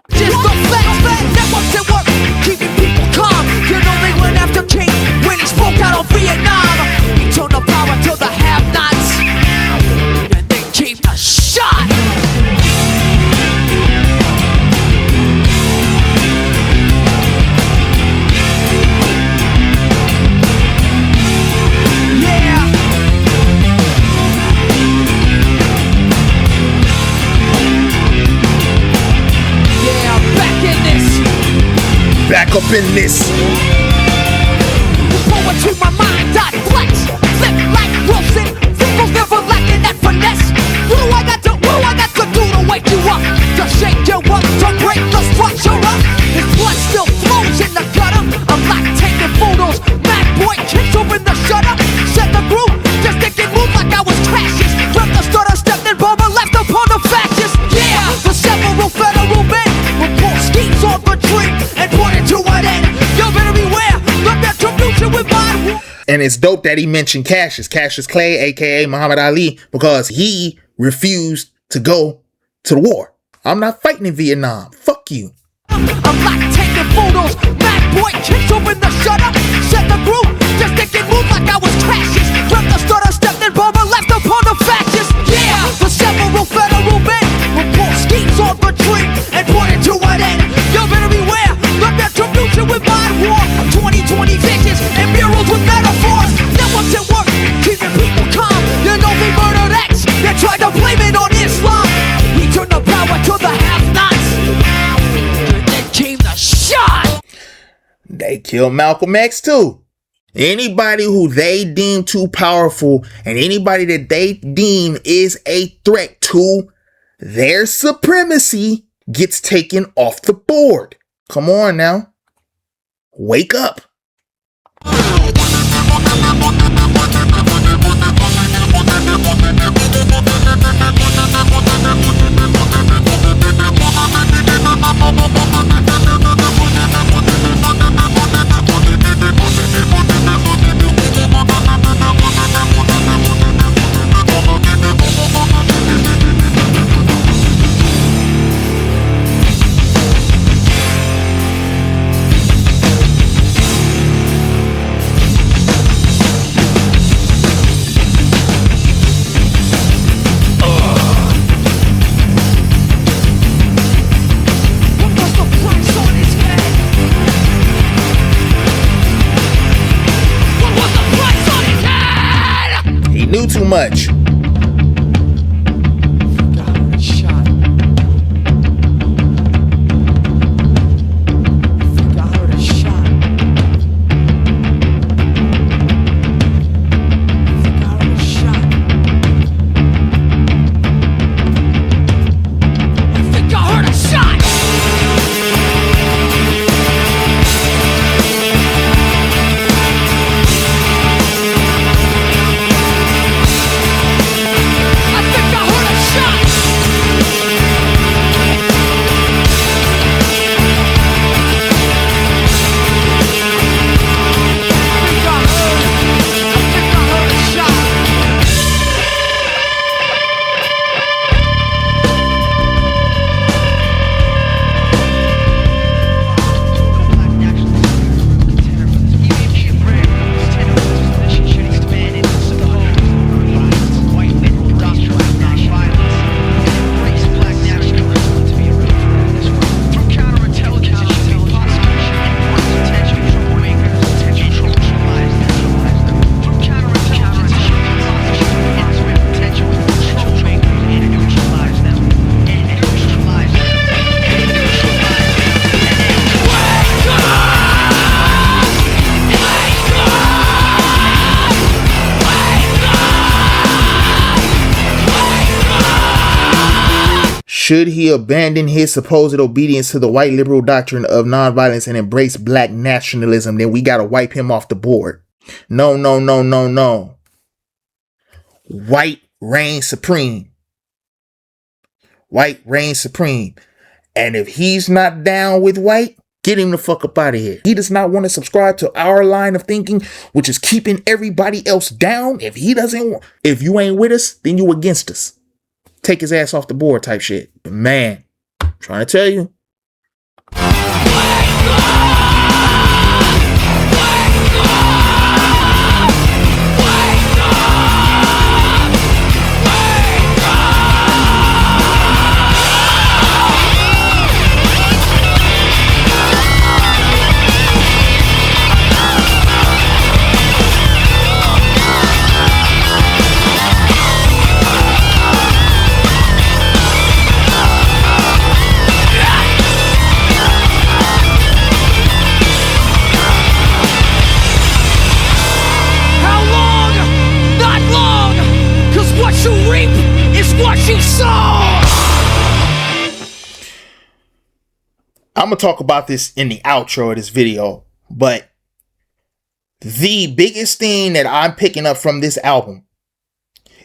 Just the facts, networks at work, keeping people calm. You know they went after King when he spoke out on Vietnam. He turned the power to the have-nots, and they keep the shot. Back up in this. Forward to my mind, I flex. Flip like Wilson. Fingers never lacking that finesse. What do I got to do to wake you up? To shake you up, to break the structure up. His blood still flows in the gutter. I'm like taking photos. Mad boy kicks open the shutter. Set the groove, just thinking move like I was crashes. From the stutter, stepped in, bomber left upon the fascists. Yeah, the several federal men will pull schemes on the tree and point it to an end. You better beware, the retribution with my. And it's dope that he mentioned Cassius Clay, aka Muhammad Ali, because he refused to go to the war. I'm not fighting in Vietnam. Fuck you. I'm like taking photos. Bad boy kicks open the shutter. Set the group, just thinking move like I was crashes. From the stutter, stepped in bomber, left upon the fascists. Yeah, for several federal men. Report schemes on the tree and pointed to an end. You better beware, the retribution with mind war. 2020 visions and murals with metaphors. Networks at work, keeping people calm. You know they murdered X, they tried to blame it on Islam. He turned the power to the have-nots. Came the shot. They killed Malcolm X too. Anybody who they deem too powerful and anybody that they deem is a threat to their supremacy gets taken off the board. Come on now. Wake up. Knew too much. Should he abandon his supposed obedience to the white liberal doctrine of nonviolence and embrace black nationalism, then we gotta wipe him off the board. No, no, no, no, no. White reigns supreme. White reigns supreme. And if he's not down with white, get him the fuck up out of here. He does not want to subscribe to our line of thinking, which is keeping everybody else down. If he doesn't want, if you ain't with us, then you against us. Take his ass off the board type shit. But man, I'm trying to tell you. I'm going to talk about this in the outro of this video, but the biggest thing that I'm picking up from this album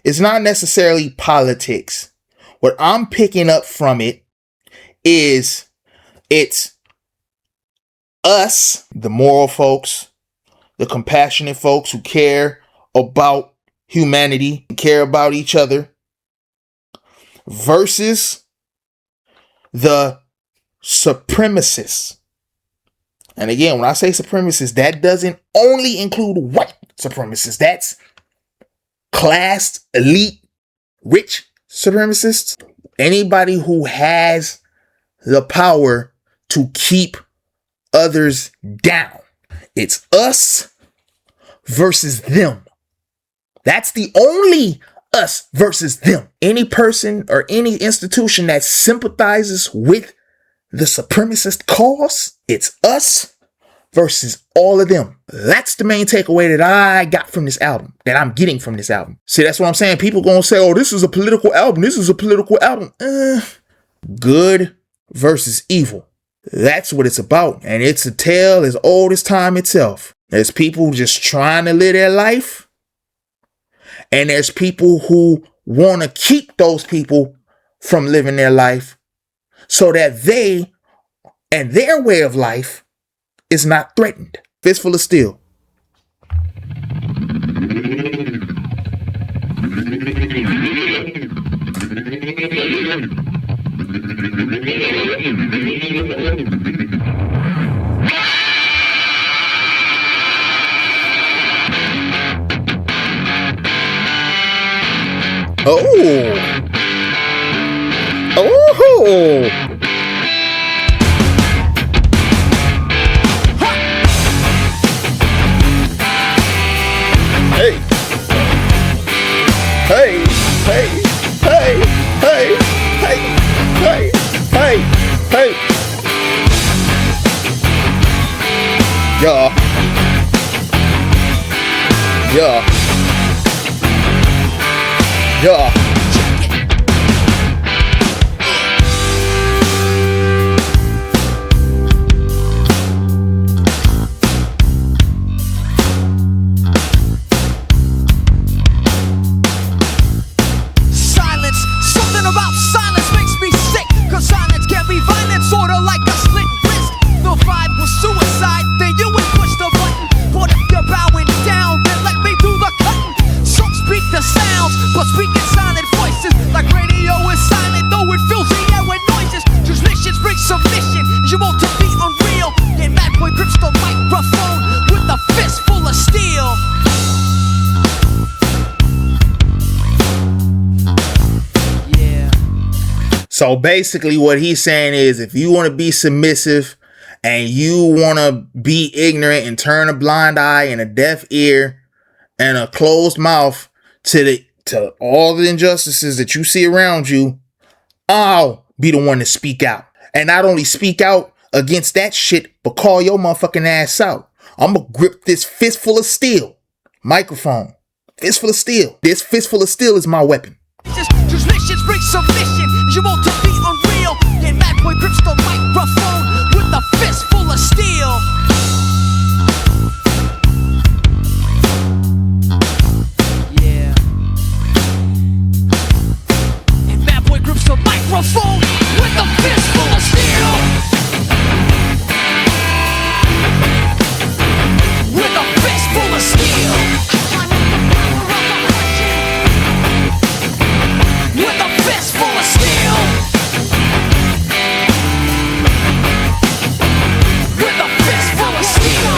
is not necessarily politics. What I'm picking up from it is it's us, the moral folks, the compassionate folks who care about humanity, care about each other, versus the supremacists. And again, when I say supremacists, that doesn't only include white supremacists. That's class, elite, rich supremacists. Anybody who has the power to keep others down. It's us versus them. That's the only us versus them. Any person or any institution that sympathizes with the supremacist cause, it's us versus all of them. That's the main takeaway that I got from this album, that I'm getting from this album. See, that's what I'm saying. People gonna say, oh, this is a political album. This is a political album. Good versus evil. That's what it's about. And it's a tale as old as time itself. There's people just trying to live their life. And there's people who want to keep those people from living their life so that they and their way of life is not threatened. Fistful of Steel. Oh. Hey. Hey. Hey. Hey. Hey. Hey. Hey. Hey. Hey. Yeah. Yeah. Yeah. Silence, something about silence makes me sick. Cause silence can be violent, sorta like a slit wrist. The vibe was suicide, then you would push the button. But if you're bowing down, then let me do the cutting. Some speak the sounds, but speak in silent voices. Like radio is silent, though it fills the air with noises. Transmissions bring submission, you want to be unreal. And Mad Boy grips the microphone with a fist full of steel. Yeah. So basically what he's saying is, if you want to be submissive and you want to be ignorant and turn a blind eye and a deaf ear and a closed mouth to all the injustices that you see around you, I'll be the one to speak out. And not only speak out against that shit, but call your motherfucking ass out. I'm gonna grip this fistful of steel microphone. Fistful of steel. This fistful of steel is my weapon. Transmissions bring submission, you want to be unreal. And Mad Boy grips the microphone with a fist full of steel. Yeah. And Mad Boy grips the microphone with a fist full of steel. With a fist full of steel. With a fist full of steel. With a fist full of steel.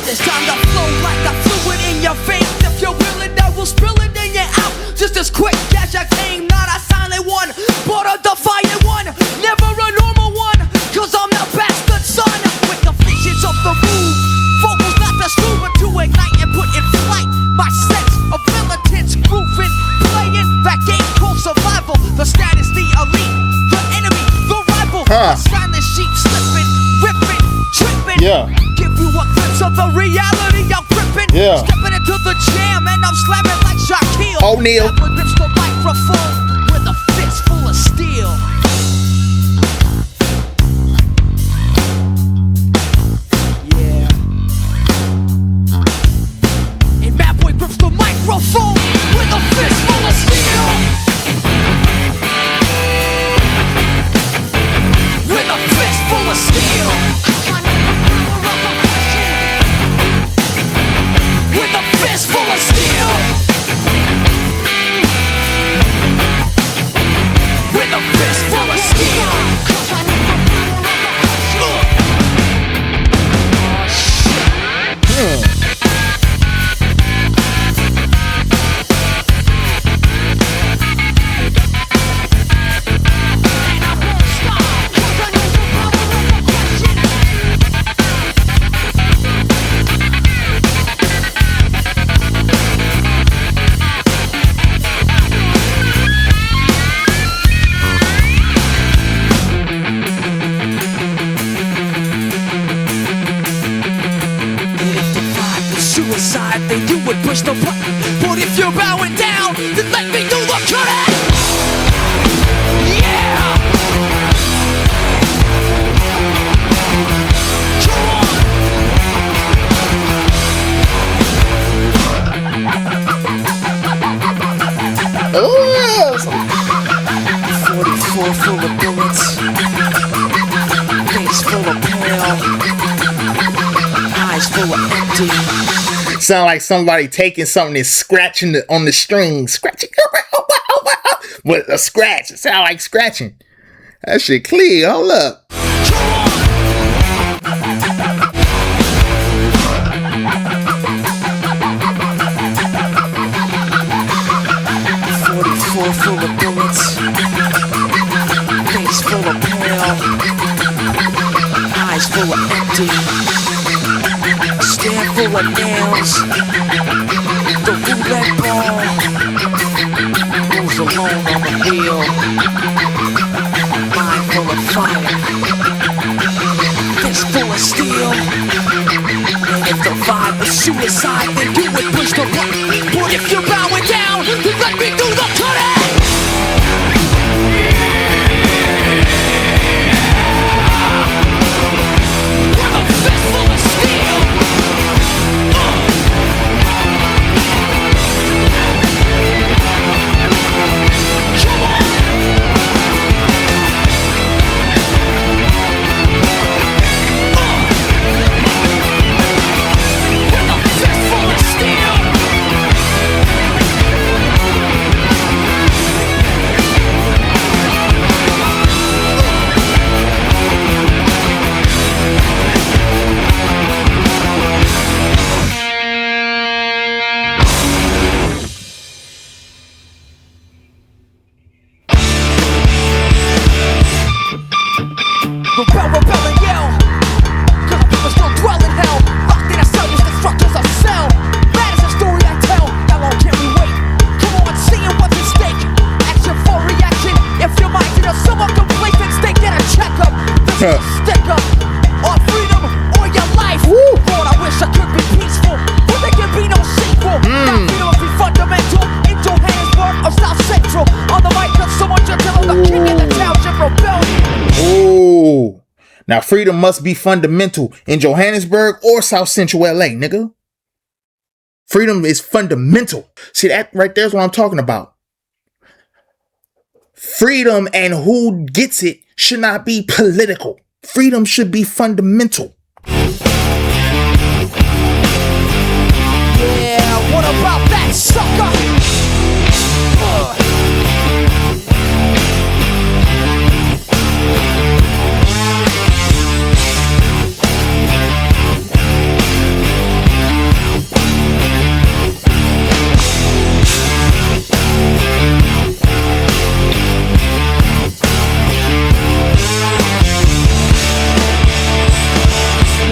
It's time to flow like a fluid in your veins. If you're willing, I will spill it in your out. Just as quick as I came, not a silent one, but a defiant one. Never a normal one, cause I'm the bastard son. With the visions of the move, vocals not the smooth, but to ignite and put in flight my sense of militants grooving, playing that game called survival. The status, the elite, the enemy, the rival. The silent sheep slipping, ripping, tripping. Yeah. Give you a glimpse of the reality I'm gripping. Yeah. Stepping into the jam and I'm slamming like Shaquille. O'Neal. That one grips the microphone with a fist full of steel. Yeah. And Mad Boy grips the microphone with a fist full of steel. With a fist full of steel. With a fist full of steel. push the button. But if you're bowing down, then let me do the cutting. Yeah. Come on. 44 full of bullets, face full of pale, eyes full of empty. Sound like somebody taking something and scratching on the string, scratching. But a scratch, it sound like scratching. That shit clear. Hold up. 44 full of bullets, face full of pale, eyes full of empty, stare full of nails. The roulette ball moves alone on the wheel, mind full of fire, fist full of steel. And if the vibe was suicide, then you would push the button. But if you're bowing down, then let me do the cutting. With a fist full of steel. Come on. With a fist full of steel. Rebel and yell, 'cause the people still dwell in hell. Locked in a cell, just destructors of cell. That is the story I tell. How long can we wait? Come on, seeing what's at stake. Action for reaction. If your mind's in a somewhat complacent state, get a checkup. This is a stick up. On freedom or your life. Lord, I wish I could be peaceful, but there can be no sequel. Now freedom must be fundamental. In Johannesburg or South Central. On the mic, cause someone just tell the king in the Township Rebellion. Ooh. Now, freedom must be fundamental in Johannesburg or South Central LA, nigga. Freedom is fundamental. See, that right there is what I'm talking about. Freedom and who gets it should not be political. Freedom should be fundamental. Yeah, what about that sucker?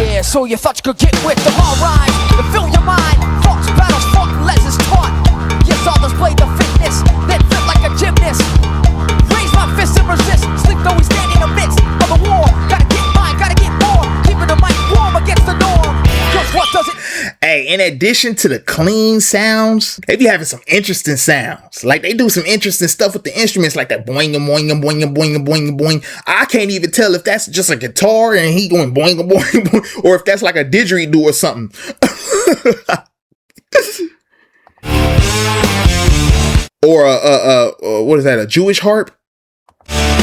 Yeah, so you thought you could get with them, alright. To fill your mind, thoughts, battles, fought, lessons taught. Yes, all displayed the fitness, then fit like a gymnast. Raise my fist and resist, sleep though we stand in the midst of a war. Gotta get mine, gotta get more, keeping the mic warm against the norm. Cause what does it? Hey, in addition to the clean sounds, they be having some interesting sounds. Like, they do some interesting stuff with the instruments, like that boing, boing, boing, boing, boing, boing. I can't even tell if that's just a guitar and he going boing, boing, boing, or if that's like a didgeridoo or something. Or what is that? A Jewish harp? Yeah,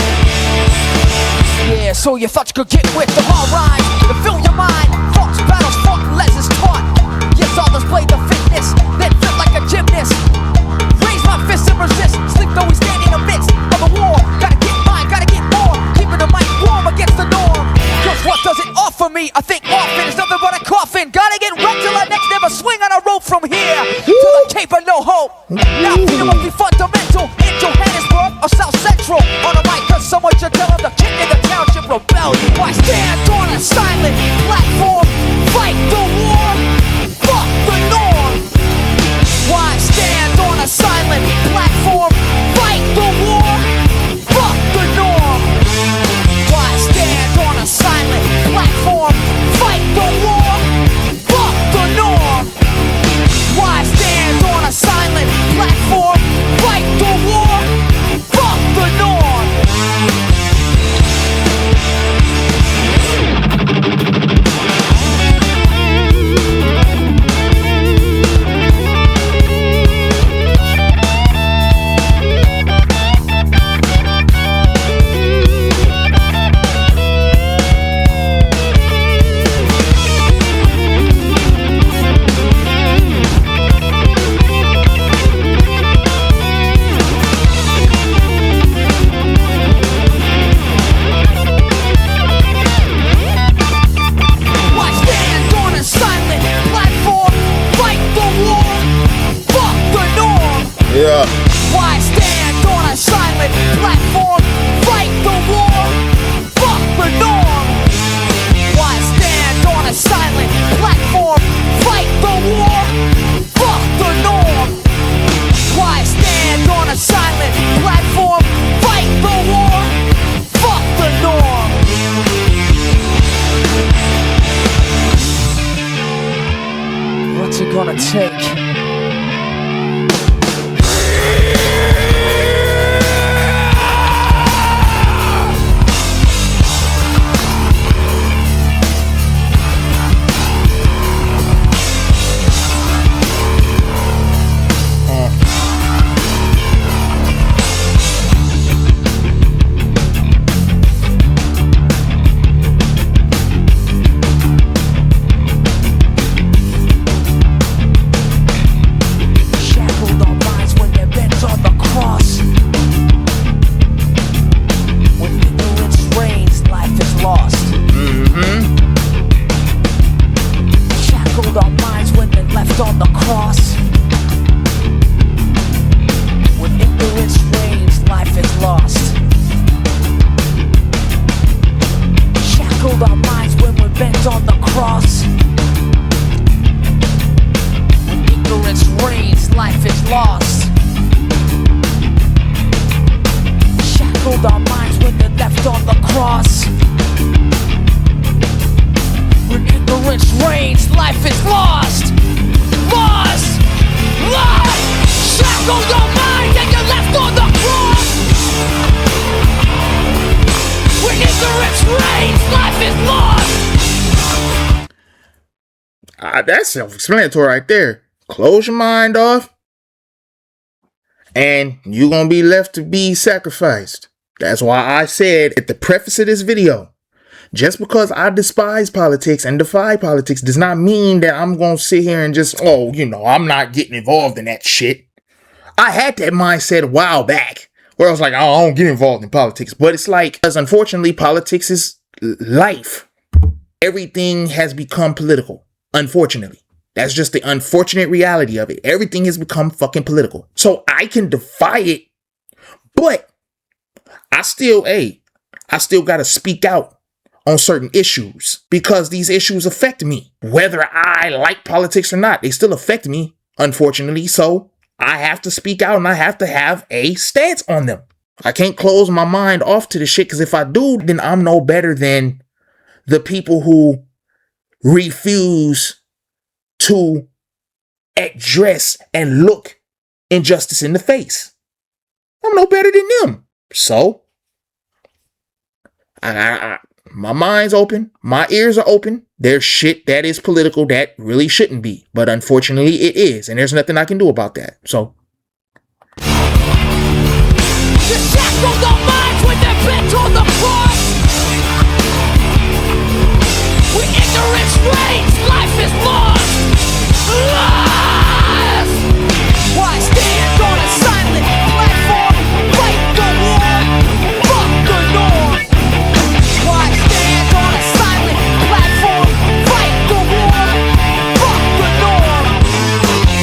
so you thought you could get with them, alright. To fill your mind, thoughts, battles, fought, lessons taught. Yes, all display the fitness, then fit like a gymnast. Raise my fist and resist, sleep though we stand in the midst of a war. Gotta get mine, gotta get more, keeping the mic warm against the norm. Cause what does it offer me? I think often is nothing but a coffin. Gotta get wrecked till I next never swing on a rope from here to the Cape of No Hope. Now freedom must be fundamental in Johannesburg or South Central. On a mic, cause someone should tell them the king in the Township Rebellion. Why stand on a silent platform? Fight the war, fuck the norm. Why stand on a silent platform? Fight the war, fuck the norm. Why stand on a silent platform? Fight the war, fuck the norm. Why stand Why stand on a silent platform? Fight the war, fuck the norm. Why stand on a silent platform? Fight the war, fuck the norm. Why stand on a silent platform? Fight the war, fuck the norm. What's it gonna take? That's self-explanatory right there. Close your mind off, and you're gonna be left to be sacrificed. That's why I said at the preface of this video, just because I despise politics and defy politics does not mean that I'm gonna sit here and just, I'm not getting involved in that shit. I had that mindset a while back where I was like, I don't get involved in politics. But it's like, because unfortunately, politics is life. Everything has become political. Unfortunately, that's just the unfortunate reality of it. Everything has become fucking political. So I can defy it, but I still gotta speak out on certain issues because these issues affect me. Whether I like politics or not, they still affect me, unfortunately. So I have to speak out and I have to have a stance on them. I can't close my mind off to the shit, because if I do, then I'm no better than the people who refuse to address and look injustice in the face. I'm no better than them. So, my mind's open. My ears are open. There's shit that is political that really shouldn't be. But unfortunately, it is. And there's nothing I can do about that. So. The shackled our minds when they're bent on the cross. When ignorance reigns, life is lost. Lost! Why stand on a silent platform? Fight the war, fuck the norm. Why stand on a silent platform? Fight the war, fuck the norm.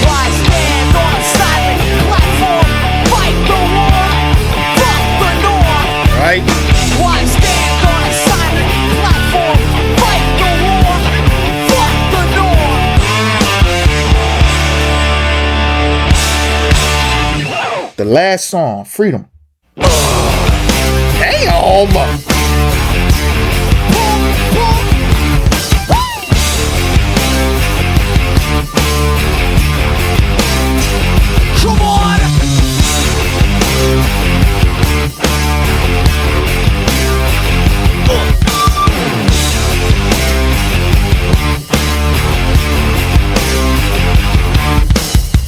Why stand on a silent platform? Fight the war, fuck the norm. Right? Why stand on a silent platform? Fight the war, fuck the norm. The last song, Freedom. Damn! Come on!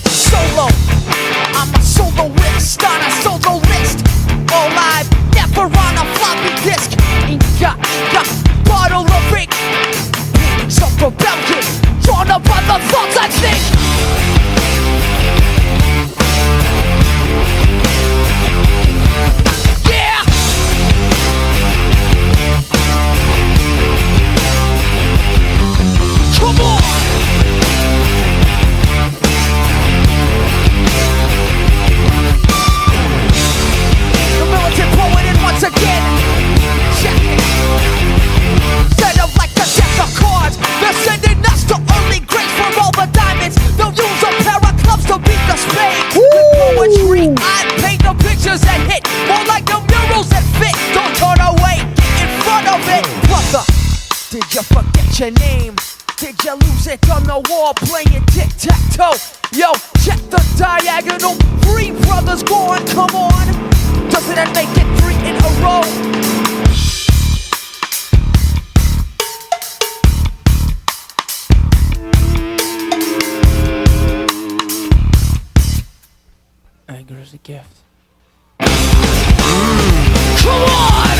Solo. I'm a soloist on a solo list. All live, never on a floppy disk. forget your name? Did you lose it on the wall playing tic-tac-toe? Yo, check the diagonal. 3 brothers gone, come on. Doesn't that make it 3 in a row? Anger is a gift. Come on!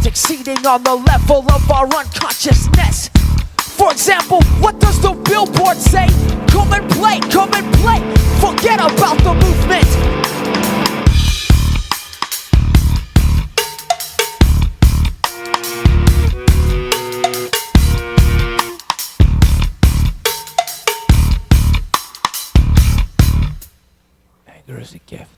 Exceeding on the level of our unconsciousness. For example, what does the billboard say? Come and play, forget about the movement. Anger is a gift.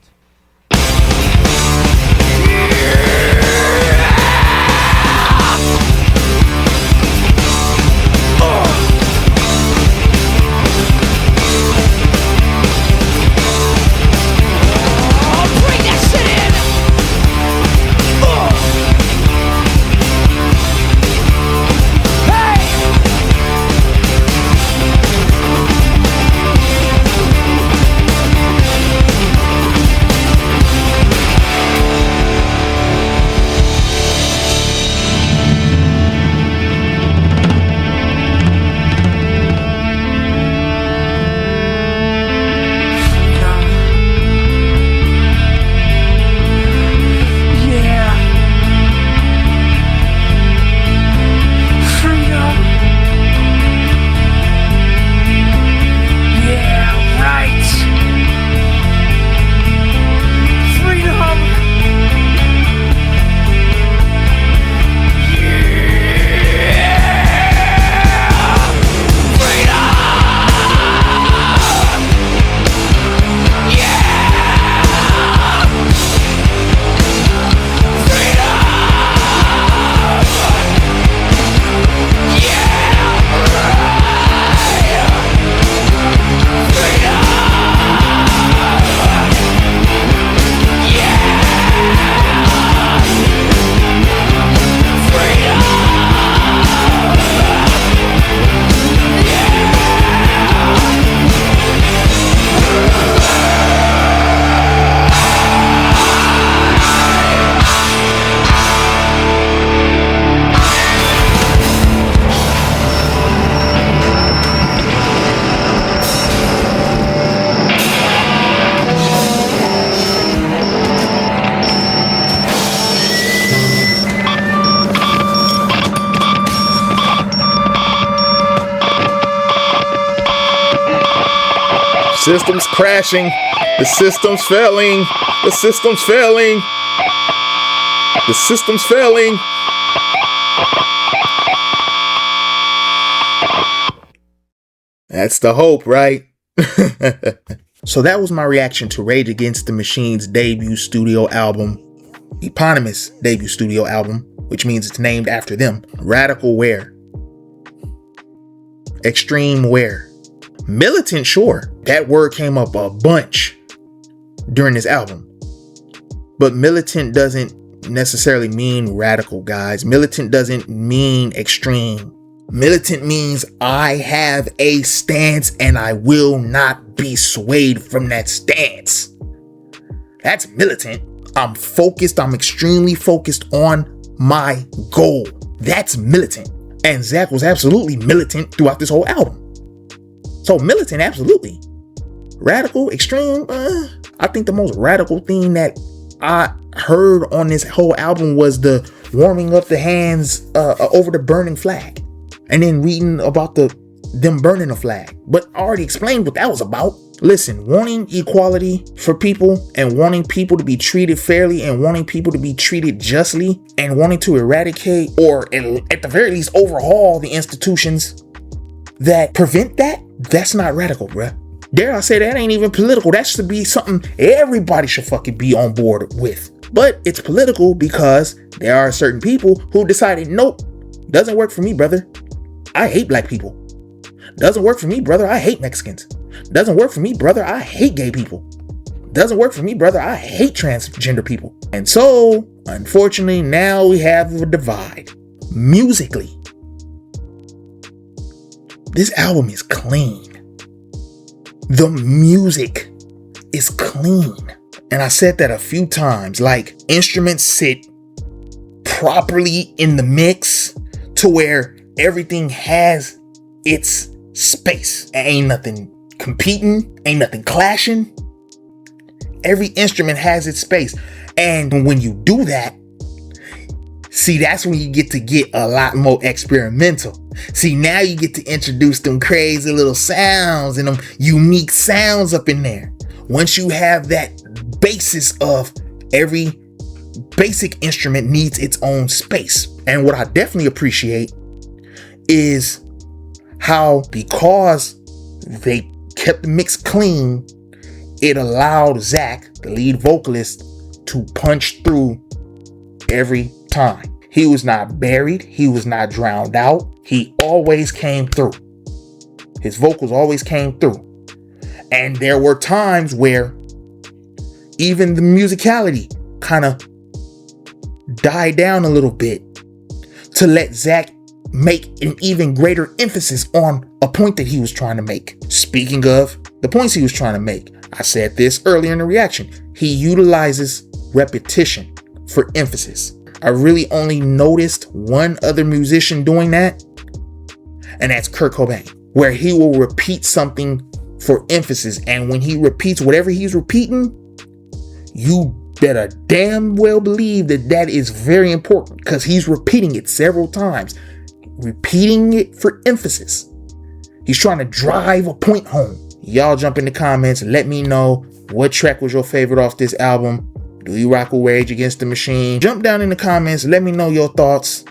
System's crashing. The system's failing. The system's failing. The system's failing. That's the hope, right? So that was my reaction to Rage Against the Machine's debut studio album, eponymous debut studio album, which means it's named after them, Radical Wear. Extreme where? Militant, sure. That word came up a bunch during this album. But militant doesn't necessarily mean radical, guys. Militant doesn't mean extreme. Militant means I have a stance and I will not be swayed from that stance. That's militant. I'm focused. I'm extremely focused on my goal. That's militant. And Zach was absolutely militant throughout this whole album. So militant, absolutely. Radical, extreme, I think the most radical thing that I heard on this whole album was the warming up the hands over the burning flag. And then reading about them burning the flag. But I already explained what that was about. Listen, wanting equality for people and wanting people to be treated fairly and wanting people to be treated justly and wanting to eradicate or at the very least overhaul the institutions that prevent that, that's not radical, bruh. Dare I say that ain't even political. That should be something everybody should fucking be on board with. But it's political because there are certain people who decided, nope, doesn't work for me, brother. I hate black people. Doesn't work for me, brother. I hate Mexicans. Doesn't work for me, brother. I hate gay people. Doesn't work for me, brother. I hate transgender people. And so, unfortunately, now we have a divide. Musically, this album is clean. The music is clean. And I said that a few times, like instruments sit properly in the mix to where everything has its space. Ain't nothing competing, ain't nothing clashing. Every instrument has its space. And when you do that, see, that's when you get a lot more experimental. See, now you get to introduce them crazy little sounds and them unique sounds up in there. Once you have that basis of every basic instrument needs its own space. And what I definitely appreciate is how, because they kept the mix clean, it allowed Zach, the lead vocalist, to punch through every time. He was not buried. He was not drowned out. He always came through. His vocals always came through. And there were times where even the musicality kind of died down a little bit to let Zach make an even greater emphasis on a point that he was trying to make. Speaking of the points he was trying to make, I said this earlier in the reaction. He utilizes repetition for emphasis. I really only noticed one other musician doing that, and that's Kurt Cobain, where he will repeat something for emphasis. And when he repeats whatever he's repeating, you better damn well believe that is very important, because he's repeating it several times, repeating it for emphasis. He's trying to drive a point home. Y'all jump in the comments and let me know what track was your favorite off this album. Do you rock with Rage Against the Machine? Jump down in the comments, let me know your thoughts.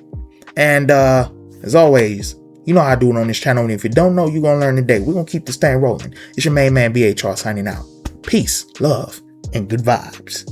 And as always, you know how I do it on this channel, and if you don't know, you're gonna learn today. We're gonna keep this thing rolling. It's your main man BHR signing out. Peace, love, and good vibes.